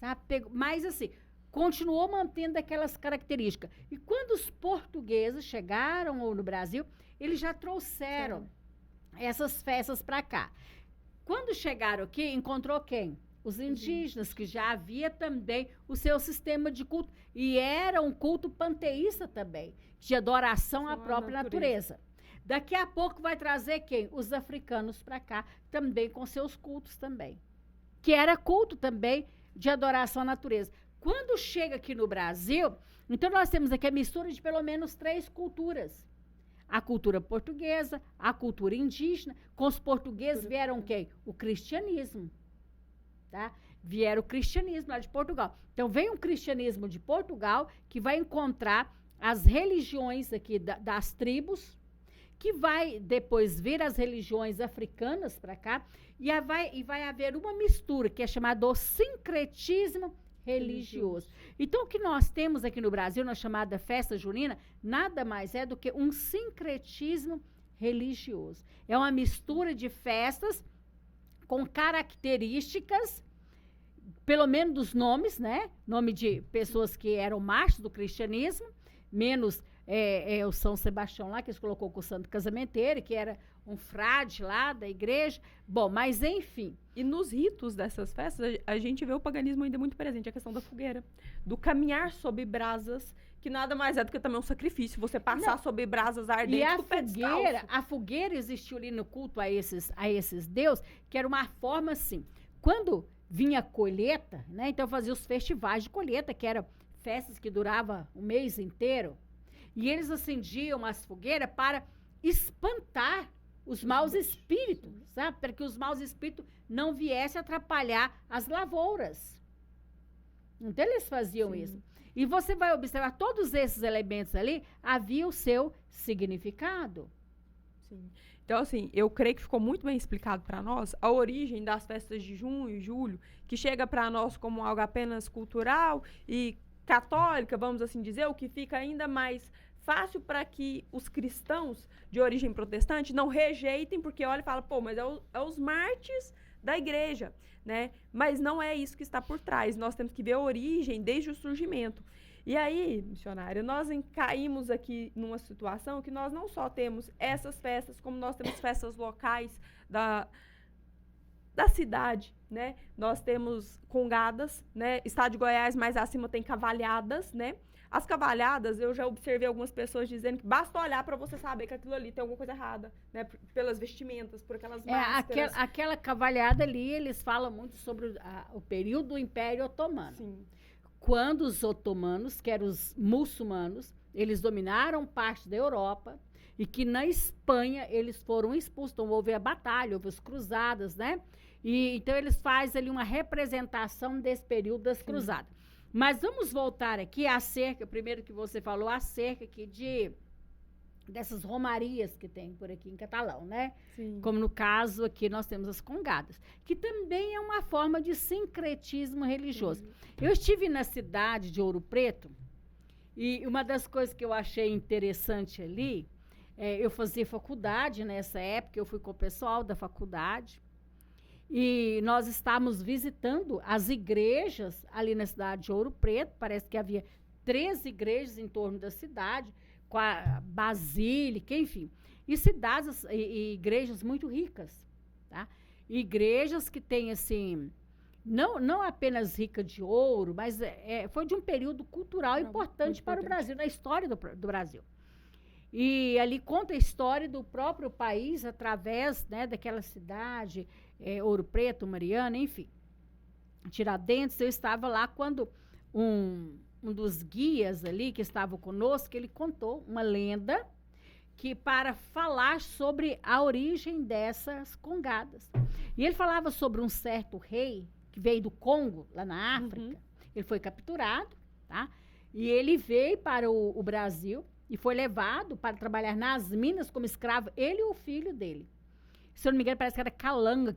sabe? Mas, assim, continuou mantendo aquelas características. E quando os portugueses chegaram no Brasil, eles já trouxeram essas festas para cá. Quando chegaram aqui, encontrou quem? Os indígenas, que já havia também o seu sistema de culto. E era um culto panteísta também, de adoração à própria natureza. Daqui a pouco vai trazer quem? Os africanos para cá, também com seus cultos também. Que era culto também de adoração à natureza. Quando chega aqui no Brasil, então nós temos aqui a mistura de pelo menos 3 culturas. A cultura portuguesa, a cultura indígena. Com os portugueses vieram quem? O cristianismo. Tá? Vieram o cristianismo lá de Portugal. Então, vem um cristianismo de Portugal que vai encontrar as religiões aqui das tribos, que vai depois vir as religiões africanas para cá, e vai haver uma mistura que é chamada o sincretismo religioso. Então, o que nós temos aqui no Brasil, na chamada festa junina, nada mais é do que um sincretismo religioso. É uma mistura de festas com características pelo menos dos nomes, né? Nome de pessoas que eram mártires do cristianismo, menos o São Sebastião lá, que eles colocou com o santo casamenteiro, que era um frade lá da igreja. Bom, mas enfim. E nos ritos dessas festas, a gente vê o paganismo ainda muito presente, a questão da fogueira, do caminhar sob brasas, que nada mais é do que também um sacrifício, você passar sob brasas ardentes com o pé descalço. A fogueira existiu ali no culto a esses deuses, que era uma forma assim, quando vinha a colheita, né, então fazia os festivais de colheita, que eram festas que duravam um mês inteiro, e eles acendiam as fogueiras para espantar os maus espíritos, sabe? Para que os maus espíritos não viessem atrapalhar as lavouras. Então, eles faziam isso. E você vai observar, todos esses elementos ali, havia o seu significado. Sim. Então, assim, eu creio que ficou muito bem explicado para nós a origem das festas de junho e julho, que chega para nós como algo apenas cultural e católica, vamos assim dizer, o que fica ainda mais fácil para que os cristãos de origem protestante não rejeitem, porque olha e fala, pô, mas é os mártires da igreja, né? Mas não é isso que está por trás. Nós temos que ver a origem desde o surgimento. E aí, missionária, nós caímos aqui numa situação que nós não só temos essas festas, como nós temos festas locais da cidade, né? Nós temos congadas, né? Estado de Goiás, mais acima, tem cavalhadas, né? As cavalhadas, eu já observei algumas pessoas dizendo que basta olhar para você saber que aquilo ali tem alguma coisa errada, né? Pelas vestimentas, por aquelas máscaras. Aquela cavalhada ali, eles falam muito sobre o período do Império Otomano. Sim. Quando os otomanos, que eram os muçulmanos, eles dominaram parte da Europa e que na Espanha eles foram expulsos. Então, houve a batalha, houve as cruzadas, né? E, então, eles fazem ali uma representação desse período das cruzadas. Mas vamos voltar aqui acerca, primeiro que você falou, acerca aqui dessas romarias que tem por aqui em Catalão, né? Sim. Como no caso aqui nós temos as congadas, que também é uma forma de sincretismo religioso. Sim. Eu estive na cidade de Ouro Preto e uma das coisas que eu achei interessante ali, eu fazia faculdade nessa época, eu fui com o pessoal da faculdade, e nós estávamos visitando as igrejas ali na cidade de Ouro Preto. Parece que havia 13 igrejas em torno da cidade, com a basílica, enfim. E cidades e igrejas muito ricas, tá? Igrejas que têm, assim, não apenas rica de ouro, mas foi de um período cultural importante para o Brasil, na história do Brasil. E ali conta a história do próprio país através, né, daquela cidade, Ouro Preto, Mariana, enfim. Tiradentes, eu estava lá quando um dos guias ali que estava conosco, ele contou uma lenda que para falar sobre a origem dessas congadas. E ele falava sobre um certo rei que veio do Congo, lá na África. Ele foi capturado, tá? E ele veio para o Brasil e foi levado para trabalhar nas minas como escravo, ele e o filho dele. Se eu não me engano, parece que era Calanga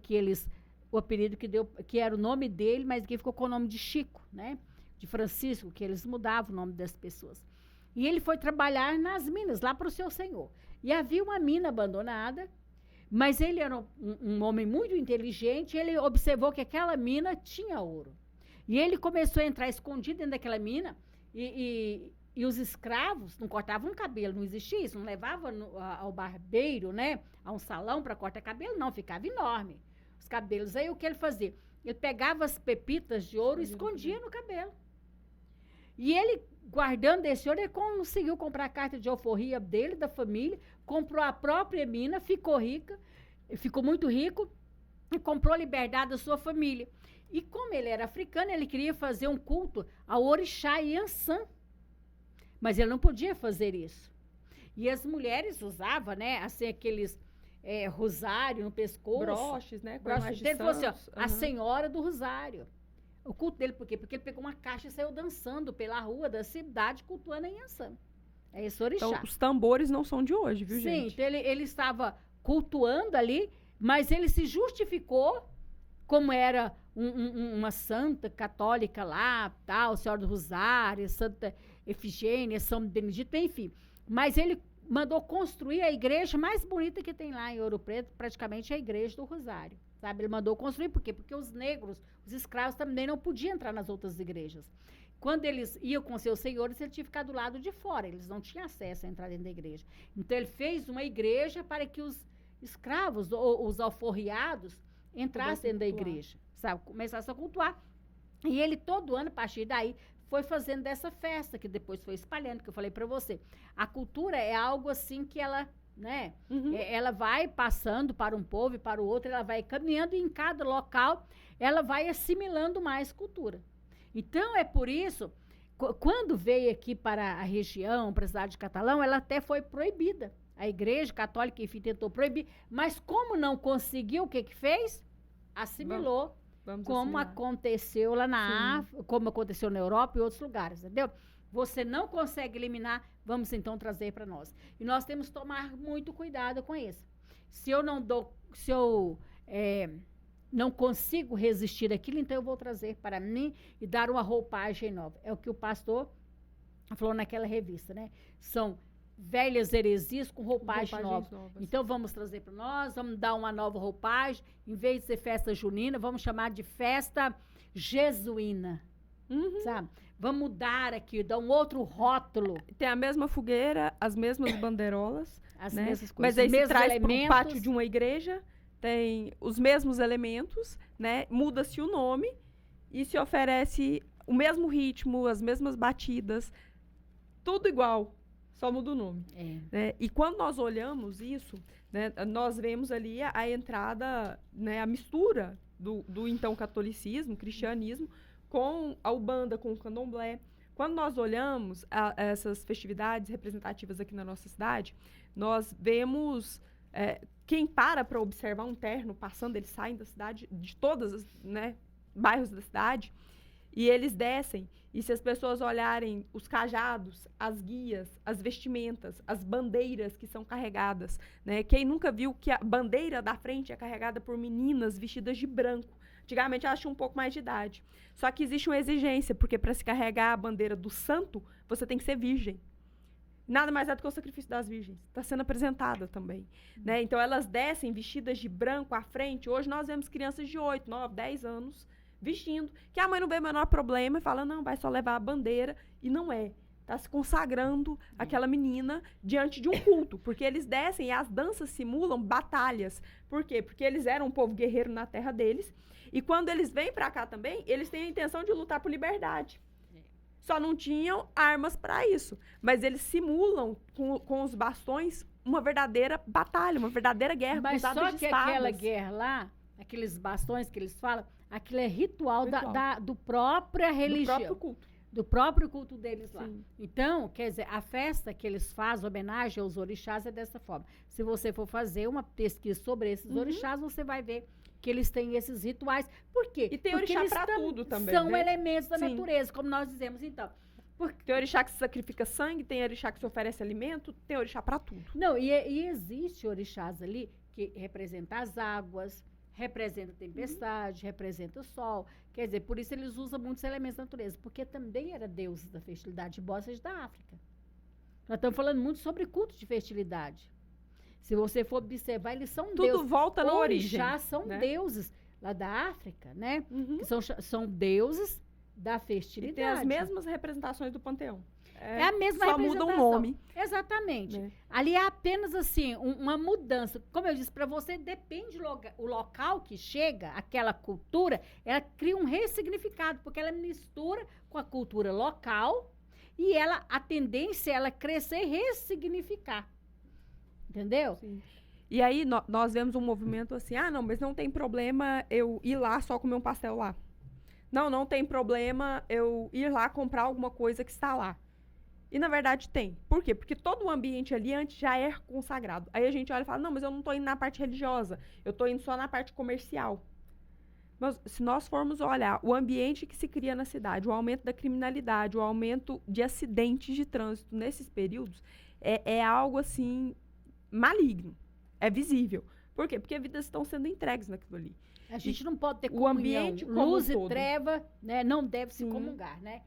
o apelido que deu, que era o nome dele, mas que ficou com o nome de Chico, né? De Francisco, que eles mudavam o nome das pessoas. E ele foi trabalhar nas minas, lá para o seu senhor. E havia uma mina abandonada, mas ele era um homem muito inteligente, e ele observou que aquela mina tinha ouro. E ele começou a entrar escondido dentro daquela mina, e os escravos não cortavam cabelo, não existia isso, não levava ao barbeiro, né, a um salão para cortar cabelo, não, ficava enorme os cabelos. Aí o que ele fazia? Ele pegava as pepitas de ouro e escondia no cabelo. E ele, guardando esse ouro, ele conseguiu comprar a carta de alforria dele, da família, comprou a própria mina, ficou muito rico, e comprou a liberdade da sua família. E como ele era africano, ele queria fazer um culto ao orixá Iansã. Mas ele não podia fazer isso. E as mulheres usavam, né, assim, aqueles rosário no pescoço. Broches, né? Ele falou assim, ó, a senhora do rosário. O culto dele, por quê? Porque ele pegou uma caixa e saiu dançando pela rua da cidade, cultuando a Iansã. É esse orixá. Então, os tambores não são de hoje, viu, Sim, gente? Sim, então ele estava cultuando ali, mas ele se justificou como era uma santa católica lá, tal, Senhora do Rosário, Santa Efigênia, São Benedito, enfim. Mas ele mandou construir a igreja mais bonita que tem lá em Ouro Preto, praticamente a igreja do Rosário, sabe? Ele mandou construir, por quê? Porque os negros, os escravos também não podiam entrar nas outras igrejas. Quando eles iam com seus senhores, ele tinha que ficar do lado de fora, eles não tinham acesso a entrar dentro da igreja. Então, ele fez uma igreja para que os escravos, ou os alforriados, entrassem dentro da igreja, sabe? Começassem a cultuar. E ele, todo ano, a partir daí, foi fazendo dessa festa, que depois foi espalhando, que eu falei para você. A cultura é algo assim que ela, né, ela vai passando para um povo e para o outro, ela vai caminhando e em cada local ela vai assimilando mais cultura. Então, é por isso, quando veio aqui para a região, para a cidade de Catalão, ela até foi proibida. A igreja católica, enfim, tentou proibir, mas como não conseguiu, o que fez? Assimilou. Vamos como assimilar. Aconteceu lá na África, como aconteceu na Europa e outros lugares, entendeu? Você não consegue eliminar, vamos então trazer para nós. E nós temos que tomar muito cuidado com isso. Se eu não consigo resistir àquilo, então eu vou trazer para mim e dar uma roupagem nova. É o que o pastor falou naquela revista, né? São velhas heresias com roupagens novas. Então, vamos trazer para nós, vamos dar uma nova roupagem. Em vez de ser festa junina, vamos chamar de festa jesuína. Sabe? Vamos mudar aqui, dar um outro rótulo. Tem a mesma fogueira, as mesmas bandeirolas. As né? mesmas Mas coisas. aí se traz para um pátio de uma igreja, tem os mesmos elementos, né? Muda-se o nome e se oferece o mesmo ritmo, as mesmas batidas, tudo igual. Só muda o nome. Né? E quando nós olhamos isso, né, nós vemos ali a entrada, né, a mistura do então catolicismo, cristianismo, com a Ubanda, com o candomblé. Quando nós olhamos essas festividades representativas aqui na nossa cidade, nós vemos quem para observar um terno passando, eles saem da cidade, de todos os, né, bairros da cidade, e eles descem. E se as pessoas olharem os cajados, as guias, as vestimentas, as bandeiras que são carregadas, né? Quem nunca viu que a bandeira da frente é carregada por meninas vestidas de branco? Antigamente elas tinham um pouco mais de idade. Só que existe uma exigência, porque para se carregar a bandeira do santo, você tem que ser virgem. Nada mais é do que o sacrifício das virgens. Está sendo apresentada também. Né? Então elas descem vestidas de branco à frente. Hoje nós vemos crianças de 8, 9, 10 anos vestindo, que a mãe não vê o menor problema e fala, não, vai só levar a bandeira, e não é. Está se consagrando aquela menina diante de um culto, porque eles descem e as danças simulam batalhas. Por quê? Porque eles eram um povo guerreiro na terra deles, e quando eles vêm para cá também, eles têm a intenção de lutar por liberdade. Só não tinham armas para isso, mas eles simulam com os bastões uma verdadeira batalha, uma verdadeira guerra. Mas só que aquela guerra lá, aqueles bastões que eles falam, aquilo é ritual. Do própria religião. Do próprio culto. Do próprio culto deles lá. Sim. Então, quer dizer, a festa que eles fazem, homenagem aos orixás, é dessa forma. Se você for fazer uma pesquisa sobre esses orixás, você vai ver que eles têm esses rituais. Por quê? E tem porque orixá para tudo também, são né? elementos da natureza, como nós dizemos, então. Tem orixá que se sacrifica sangue, tem orixá que se oferece alimento, tem orixá para tudo. Não, e existe orixás ali que representa as águas, representa a tempestade, representa o sol. Quer dizer, por isso eles usam muitos elementos da natureza, porque também era deuses da fertilidade, embora seja da África. Nós estamos falando muito sobre culto de fertilidade. Se você for observar, eles são deuses. Tudo volta na origem. Já são deuses lá da África, né? Que são deuses da fertilidade. E tem as mesmas representações do panteão. É a mesma só representação. Muda o nome. Exatamente. Né? Ali é apenas assim, uma mudança. Como eu disse para você, depende o local que chega, aquela cultura, ela cria um ressignificado, porque ela mistura com a cultura local e a tendência é ela crescer e ressignificar. Entendeu? Sim. E aí nós vemos um movimento assim, não, mas não tem problema eu ir lá só comer um pastel lá. Não tem problema eu ir lá comprar alguma coisa que está lá. E, na verdade, tem. Por quê? Porque todo o ambiente ali antes já é consagrado. Aí a gente olha e fala, não, mas eu não estou indo na parte religiosa. Eu estou indo só na parte comercial. Mas, se nós formos olhar o ambiente que se cria na cidade, o aumento da criminalidade, o aumento de acidentes de trânsito nesses períodos, é algo, assim, maligno. É visível. Por quê? Porque vidas estão sendo entregues naquilo ali. A gente não pode ter comunhão. O ambiente luz e treva, né, não deve se comungar, né?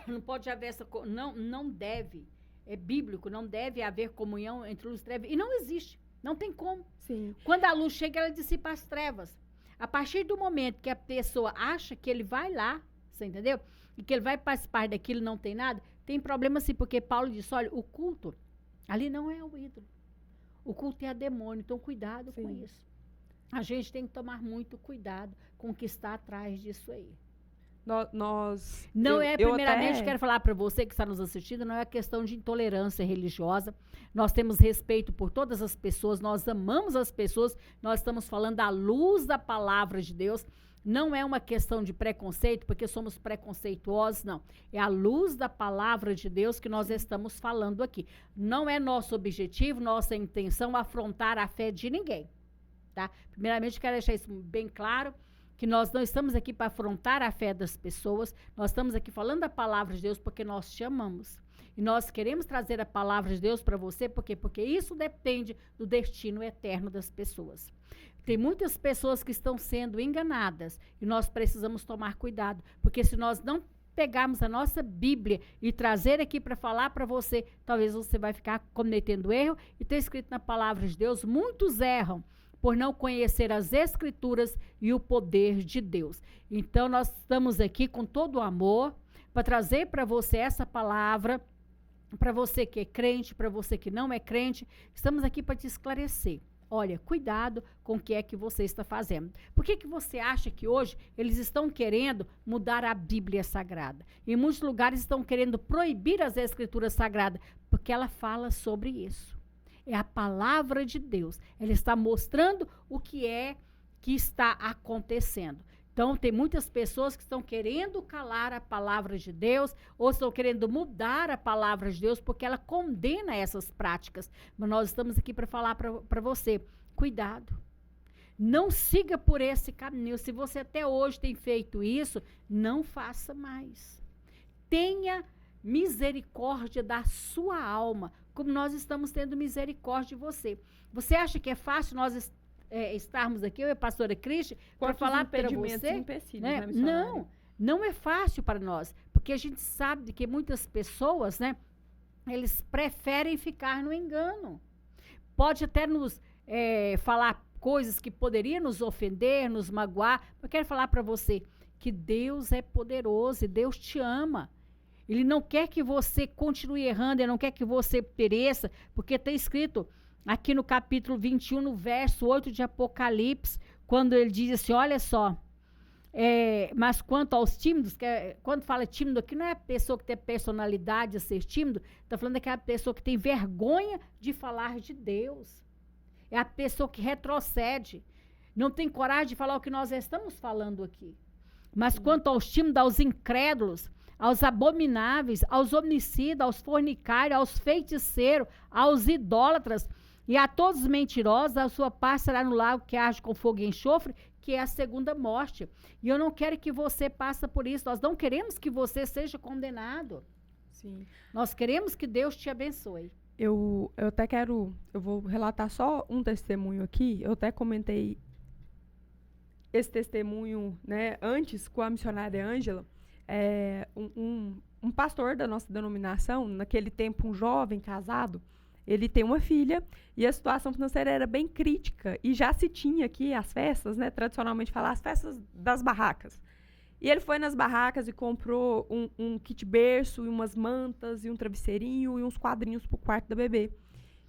Não pode haver essa... Não deve bíblico, não deve haver comunhão entre luz e trevas. E não existe, não tem como. Sim. Quando a luz chega, ela dissipa as trevas. A partir do momento que a pessoa acha que ele vai lá, você entendeu? E que ele vai participar daquilo, não tem nada, tem problema sim, porque Paulo disse, olha, o culto, ali não é o ídolo. O culto é a demônio, então cuidado com isso. A gente tem que tomar muito cuidado com o que está atrás disso aí. Primeiramente, quero falar para você que está nos assistindo, não é questão de intolerância religiosa. Nós temos respeito por todas as pessoas, nós amamos as pessoas, nós estamos falando à luz da palavra de Deus. Não é uma questão de preconceito, porque somos preconceituosos, não. É à luz da palavra de Deus que nós estamos falando aqui. Não é nosso objetivo, nossa intenção afrontar a fé de ninguém, tá? Primeiramente, quero deixar isso bem claro, que nós não estamos aqui para afrontar a fé das pessoas, nós estamos aqui falando da palavra de Deus porque nós te amamos. E nós queremos trazer a palavra de Deus para você, porque isso depende do destino eterno das pessoas. Tem muitas pessoas que estão sendo enganadas e nós precisamos tomar cuidado, porque se nós não pegarmos a nossa Bíblia e trazer aqui para falar para você, talvez você vai ficar cometendo erro. E está escrito na palavra de Deus, muitos erram por não conhecer as Escrituras e o poder de Deus. Então, nós estamos aqui com todo o amor para trazer para você essa palavra, para você que é crente, para você que não é crente, estamos aqui para te esclarecer. Olha, cuidado com o que é que você está fazendo. Por que você acha que hoje eles estão querendo mudar a Bíblia Sagrada? Em muitos lugares estão querendo proibir as Escrituras Sagradas, porque ela fala sobre isso. É a palavra de Deus. Ela está mostrando o que é que está acontecendo. Então, tem muitas pessoas que estão querendo calar a palavra de Deus ou estão querendo mudar a palavra de Deus porque ela condena essas práticas. Mas nós estamos aqui para falar para você, cuidado. Não siga por esse caminho. Se você até hoje tem feito isso, não faça mais. Tenha misericórdia da sua alma, como nós estamos tendo misericórdia de você. Você acha que é fácil nós estarmos aqui, eu e a pastora Cristi, para falar para você? Né? Não é fácil para nós, porque a gente sabe que muitas pessoas, né, eles preferem ficar no engano. Pode até nos falar coisas que poderiam nos ofender, nos magoar, mas eu quero falar para você que Deus é poderoso e Deus te ama. Ele não quer que você continue errando, ele não quer que você pereça, porque está escrito aqui no capítulo 21, no verso 8 de Apocalipse, quando ele diz assim, olha só, mas quanto aos tímidos, quando fala tímido aqui, não é a pessoa que tem personalidade a ser tímido, está falando daquela pessoa que tem vergonha de falar de Deus. É a pessoa que retrocede, não tem coragem de falar o que nós estamos falando aqui. Mas quanto aos tímidos, aos incrédulos, aos abomináveis, aos homicidas, aos fornicários, aos feiticeiros, aos idólatras e a todos os mentirosos, a sua parte será no lago que arde com fogo e enxofre, que é a segunda morte. E eu não quero que você passe por isso, nós não queremos que você seja condenado. Sim. Nós queremos que Deus te abençoe. Eu vou relatar só um testemunho aqui, eu até comentei esse testemunho, né, antes com a missionária Ângela. Um pastor da nossa denominação, naquele tempo um jovem casado, ele tem uma filha e a situação financeira era bem crítica e já se tinha aqui as festas, né, tradicionalmente falar, as festas das barracas. E ele foi nas barracas e comprou um kit berço e umas mantas e um travesseirinho e uns quadrinhos pro quarto da bebê.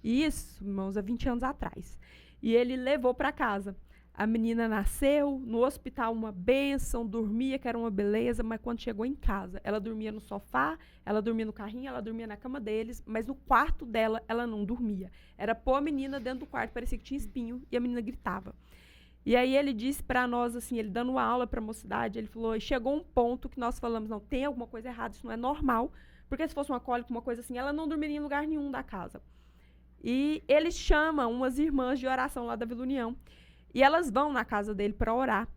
E isso, irmãos, há 20 anos atrás. E ele levou para casa. A menina nasceu, no hospital uma bênção, dormia, que era uma beleza, mas quando chegou em casa, ela dormia no sofá, ela dormia no carrinho, ela dormia na cama deles, mas no quarto dela, ela não dormia. Era pôr a menina dentro do quarto, parecia que tinha espinho, e a menina gritava. E aí ele disse para nós, assim, ele dando uma aula para a mocidade, ele falou, chegou um ponto que nós falamos, não, tem alguma coisa errada, isso não é normal, porque se fosse uma cólica, uma coisa assim, ela não dormiria em lugar nenhum da casa. E ele chama umas irmãs de oração lá da Vila União, e elas vão na casa dele para orar.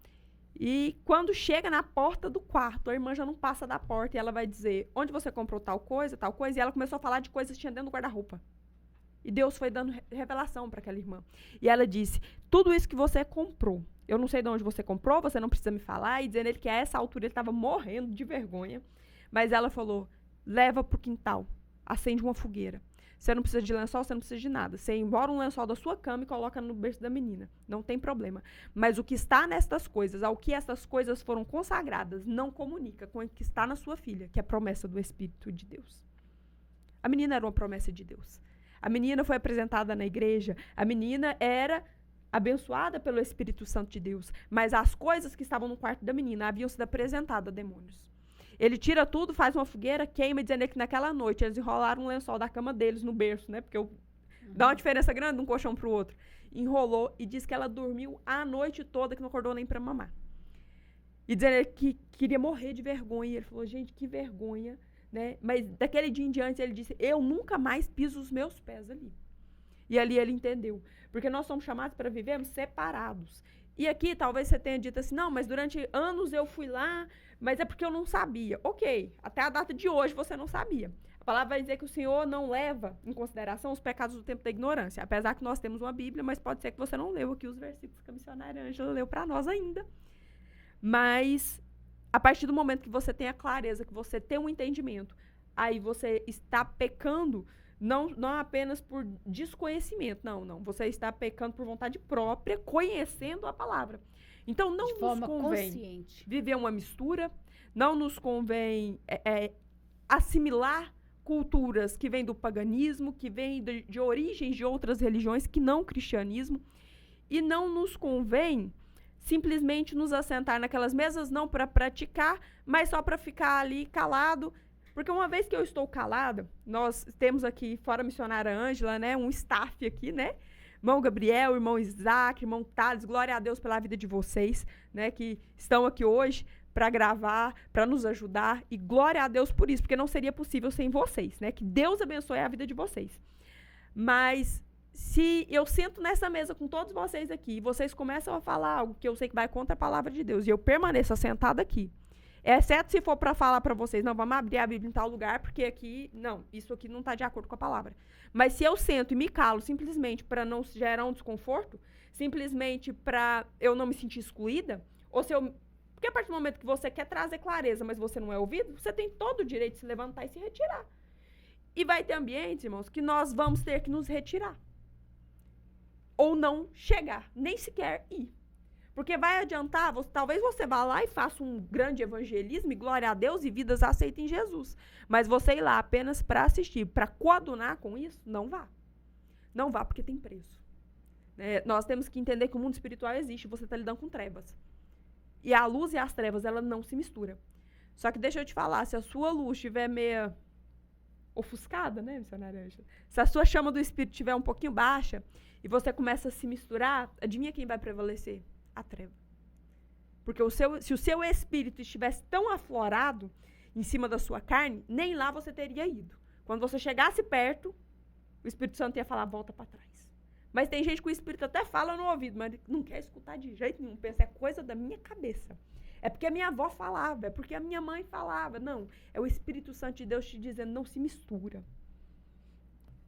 E quando chega na porta do quarto, a irmã já não passa da porta e ela vai dizer, onde você comprou tal coisa, e ela começou a falar de coisas que tinha dentro do guarda-roupa. E Deus foi dando revelação para aquela irmã. E ela disse, tudo isso que você comprou, eu não sei de onde você comprou, você não precisa me falar, e dizendo ele que a essa altura ele estava morrendo de vergonha, mas ela falou, leva para o quintal, acende uma fogueira. Você não precisa de lençol, você não precisa de nada. Você embora um lençol da sua cama e coloca no berço da menina. Não tem problema. Mas o que está nestas coisas, ao que essas coisas foram consagradas, não comunica com o que está na sua filha, que é a promessa do Espírito de Deus. A menina era uma promessa de Deus. A menina foi apresentada na igreja. A menina era abençoada pelo Espírito Santo de Deus. Mas as coisas que estavam no quarto da menina haviam sido apresentadas a demônios. Ele tira tudo, faz uma fogueira, queima, dizendo que naquela noite eles enrolaram um lençol da cama deles no berço, né? Porque dá uma diferença grande de um colchão pro outro. Enrolou e diz que ela dormiu a noite toda, que não acordou nem para mamar. E dizendo que queria morrer de vergonha. E ele falou, gente, que vergonha, né? Mas daquele dia em diante ele disse, eu nunca mais piso os meus pés ali. E ali ele entendeu. Porque nós somos chamados para vivermos separados. E aqui talvez você tenha dito assim, não, mas durante anos eu fui lá, mas é porque eu não sabia. Ok, até a data de hoje você não sabia. A palavra vai dizer que o Senhor não leva em consideração os pecados do tempo da ignorância. Apesar que nós temos uma Bíblia, mas pode ser que você não leu aqui os versículos que a missionária Ângela leu para nós ainda. Mas, a partir do momento que você tem a clareza, que você tem um entendimento, aí você está pecando não apenas por desconhecimento, não. Você está pecando por vontade própria, conhecendo a palavra. Então, não nos convém consciente viver uma mistura, não nos convém assimilar culturas que vêm do paganismo, que vêm de origens de outras religiões, que não o cristianismo, e não nos convém simplesmente nos assentar naquelas mesas, não para praticar, mas só para ficar ali calado. Porque uma vez que eu estou calada, nós temos aqui, fora a missionária Ângela, né, um staff aqui, né? Irmão Gabriel, irmão Isaac, irmão Thales, glória a Deus pela vida de vocês, né, que estão aqui hoje para gravar, para nos ajudar, e glória a Deus por isso, porque não seria possível sem vocês, né? Que Deus abençoe a vida de vocês. Mas se eu sento nessa mesa com todos vocês aqui, e vocês começam a falar algo que eu sei que vai contra a palavra de Deus, e eu permaneço sentada aqui, exceto se for para falar para vocês, não, vamos abrir a Bíblia em tal lugar, porque aqui, não, isso aqui não está de acordo com a palavra. Mas se eu sento e me calo simplesmente para não gerar um desconforto, simplesmente para eu não me sentir excluída, ou se eu... Porque a partir do momento que você quer trazer clareza, mas você não é ouvido, você tem todo o direito de se levantar e se retirar. E vai ter ambientes, irmãos, que nós vamos ter que nos retirar. Ou não chegar, nem sequer ir. Porque vai adiantar, talvez você vá lá e faça um grande evangelismo, e glória a Deus, e vidas aceitem Jesus. Mas você ir lá apenas para assistir, para coadunar com isso, não vá. Não vá, porque tem preço. Nós temos que entender que o mundo espiritual existe, você está lidando com trevas. E a luz e as trevas, ela não se misturam. Só que deixa eu te falar, se a sua luz estiver meia ofuscada, né, missionária Ângela? Se a sua chama do Espírito estiver um pouquinho baixa, e você começa a se misturar, adivinha quem vai prevalecer? A treva. Porque se o seu espírito estivesse tão aflorado em cima da sua carne, nem lá você teria ido. Quando você chegasse perto, o Espírito Santo ia falar, volta para trás. Mas tem gente que o Espírito até fala no ouvido, mas não quer escutar de jeito nenhum. Pensa, é coisa da minha cabeça. É porque a minha avó falava, é porque a minha mãe falava. Não, é o Espírito Santo de Deus te dizendo, não se mistura.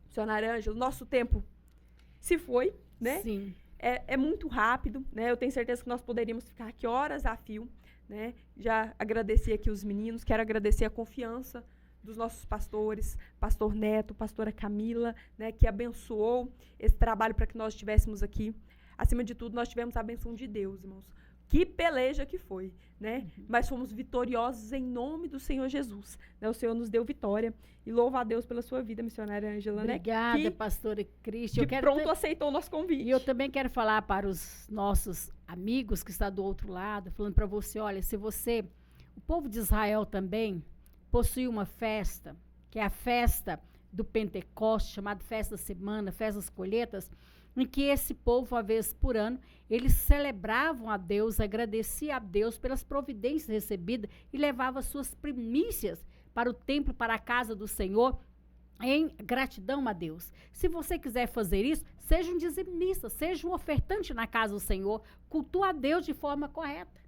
Missionária Ângela, nosso tempo se foi, né? Sim. É muito rápido, né? Eu tenho certeza que nós poderíamos ficar aqui horas a fio, né? Já agradeci aqui os meninos, quero agradecer a confiança dos nossos pastores, pastor Neto, pastora Camila, né? Que abençoou esse trabalho para que nós estivéssemos aqui. Acima de tudo, nós tivemos a benção de Deus, irmãos. Que peleja que foi, né? Mas fomos vitoriosos em nome do Senhor Jesus, né? O Senhor nos deu vitória. E louva a Deus pela sua vida, missionária Ângela, né? Obrigada, pastora Cristi. Aceitou o nosso convite. E eu também quero falar para os nossos amigos que estão do outro lado, falando para você, olha, o povo de Israel também possui uma festa, que é a festa do Pentecoste, chamada Festa da Semana, Festa das Colheitas, em que esse povo, uma vez por ano, eles celebravam a Deus, agradeciam a Deus pelas providências recebidas e levavam suas primícias para o templo, para a casa do Senhor, em gratidão a Deus. Se você quiser fazer isso, seja um dizimista, seja um ofertante na casa do Senhor, cultue a Deus de forma correta.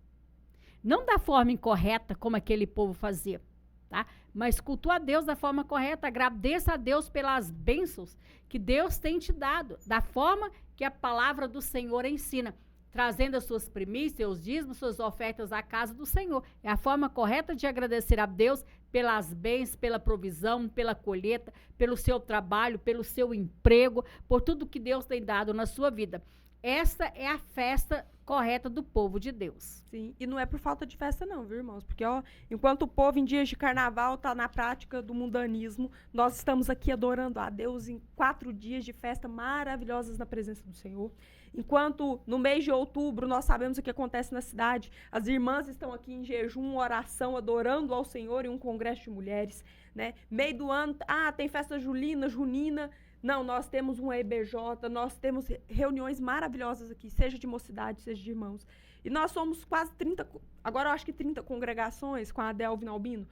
Não da forma incorreta, como aquele povo fazia, tá? Mas cultue a Deus da forma correta, agradeça a Deus pelas bênçãos que Deus tem te dado, da forma que a palavra do Senhor ensina. trazendo as suas primícias, seus dízimos, suas ofertas à casa do Senhor. É a forma correta de agradecer a Deus pelas bênçãos, pela provisão, pela colheita, pelo seu trabalho, pelo seu emprego, por tudo que Deus tem dado na sua vida. Esta é a festa correta do povo de Deus. Sim, e não é por falta de festa não, viu, irmãos? Porque, ó, enquanto o povo em dias de carnaval está na prática do mundanismo, nós estamos aqui adorando a Deus em 4 dias de festa maravilhosas na presença do Senhor. Enquanto no mês de outubro nós sabemos o que acontece na cidade, as irmãs estão aqui em jejum, oração, adorando ao Senhor em um congresso de mulheres, né? Meio do ano, tem festa julina, junina. Não, nós temos um EBJ, nós temos reuniões maravilhosas aqui, seja de mocidade, seja de irmãos. E nós somos quase 30, agora eu acho que 30 congregações com a Adelvina Albino.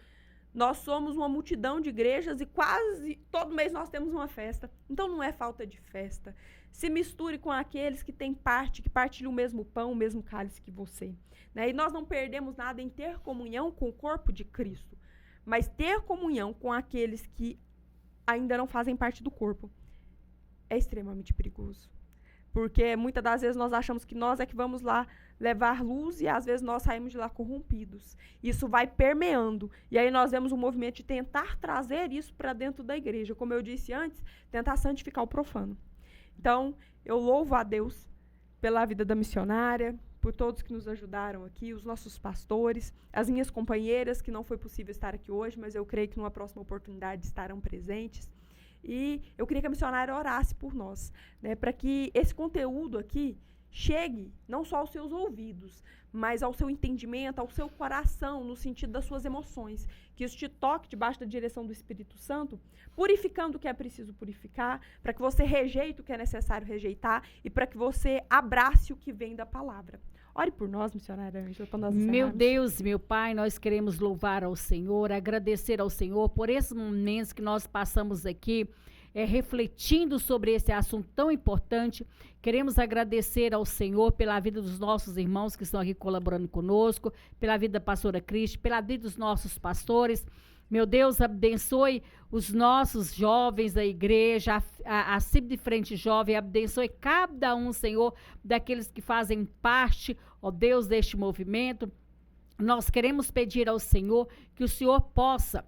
Nós somos uma multidão de igrejas e quase todo mês nós temos uma festa. Então não é falta de festa. Se misture com aqueles que têm parte, que partilham o mesmo pão, o mesmo cálice que você. Né? E nós não perdemos nada em ter comunhão com o corpo de Cristo, mas ter comunhão com aqueles que ainda não fazem parte do corpo é extremamente perigoso. Porque muitas das vezes nós achamos que nós é que vamos lá levar luz e às vezes nós saímos de lá corrompidos. Isso vai permeando. E aí nós vemos um movimento de tentar trazer isso para dentro da igreja. Como eu disse antes, tentar santificar o profano. Então, eu louvo a Deus pela vida da missionária, por todos que nos ajudaram aqui, os nossos pastores, as minhas companheiras, que não foi possível estar aqui hoje, mas eu creio que numa próxima oportunidade estarão presentes. E eu queria que a missionária orasse por nós, né, para que esse conteúdo aqui chegue não só aos seus ouvidos, mas ao seu entendimento, ao seu coração, no sentido das suas emoções. Que isso te toque debaixo da direção do Espírito Santo, purificando o que é preciso purificar, para que você rejeite o que é necessário rejeitar e para que você abrace o que vem da palavra. Ore por nós, missionária Ângela, para nós encerrarmos. Meu Deus, meu Pai, nós queremos louvar ao Senhor, agradecer ao Senhor por esses momentos que nós passamos aqui, refletindo sobre esse assunto tão importante. Queremos agradecer ao Senhor pela vida dos nossos irmãos que estão aqui colaborando conosco, pela vida da pastora Cristi, pela vida dos nossos pastores. Meu Deus, abençoe os nossos jovens da igreja, a CIB de Frente Jovem, abençoe cada um, Senhor, daqueles que fazem parte, ó Deus, deste movimento. Nós queremos pedir ao Senhor que o Senhor possa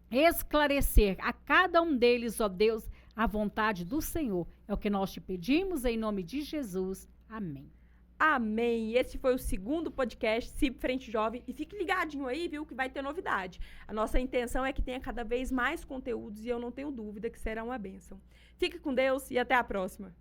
esclarecer a cada um deles, ó Deus, a vontade do Senhor. É o que nós te pedimos em nome de Jesus. Amém. Amém. Esse foi o 2º podcast CIB Frente Jovem. E fique ligadinho aí, viu, que vai ter novidade. A nossa intenção é que tenha cada vez mais conteúdos e eu não tenho dúvida que será uma bênção. Fique com Deus e até a próxima.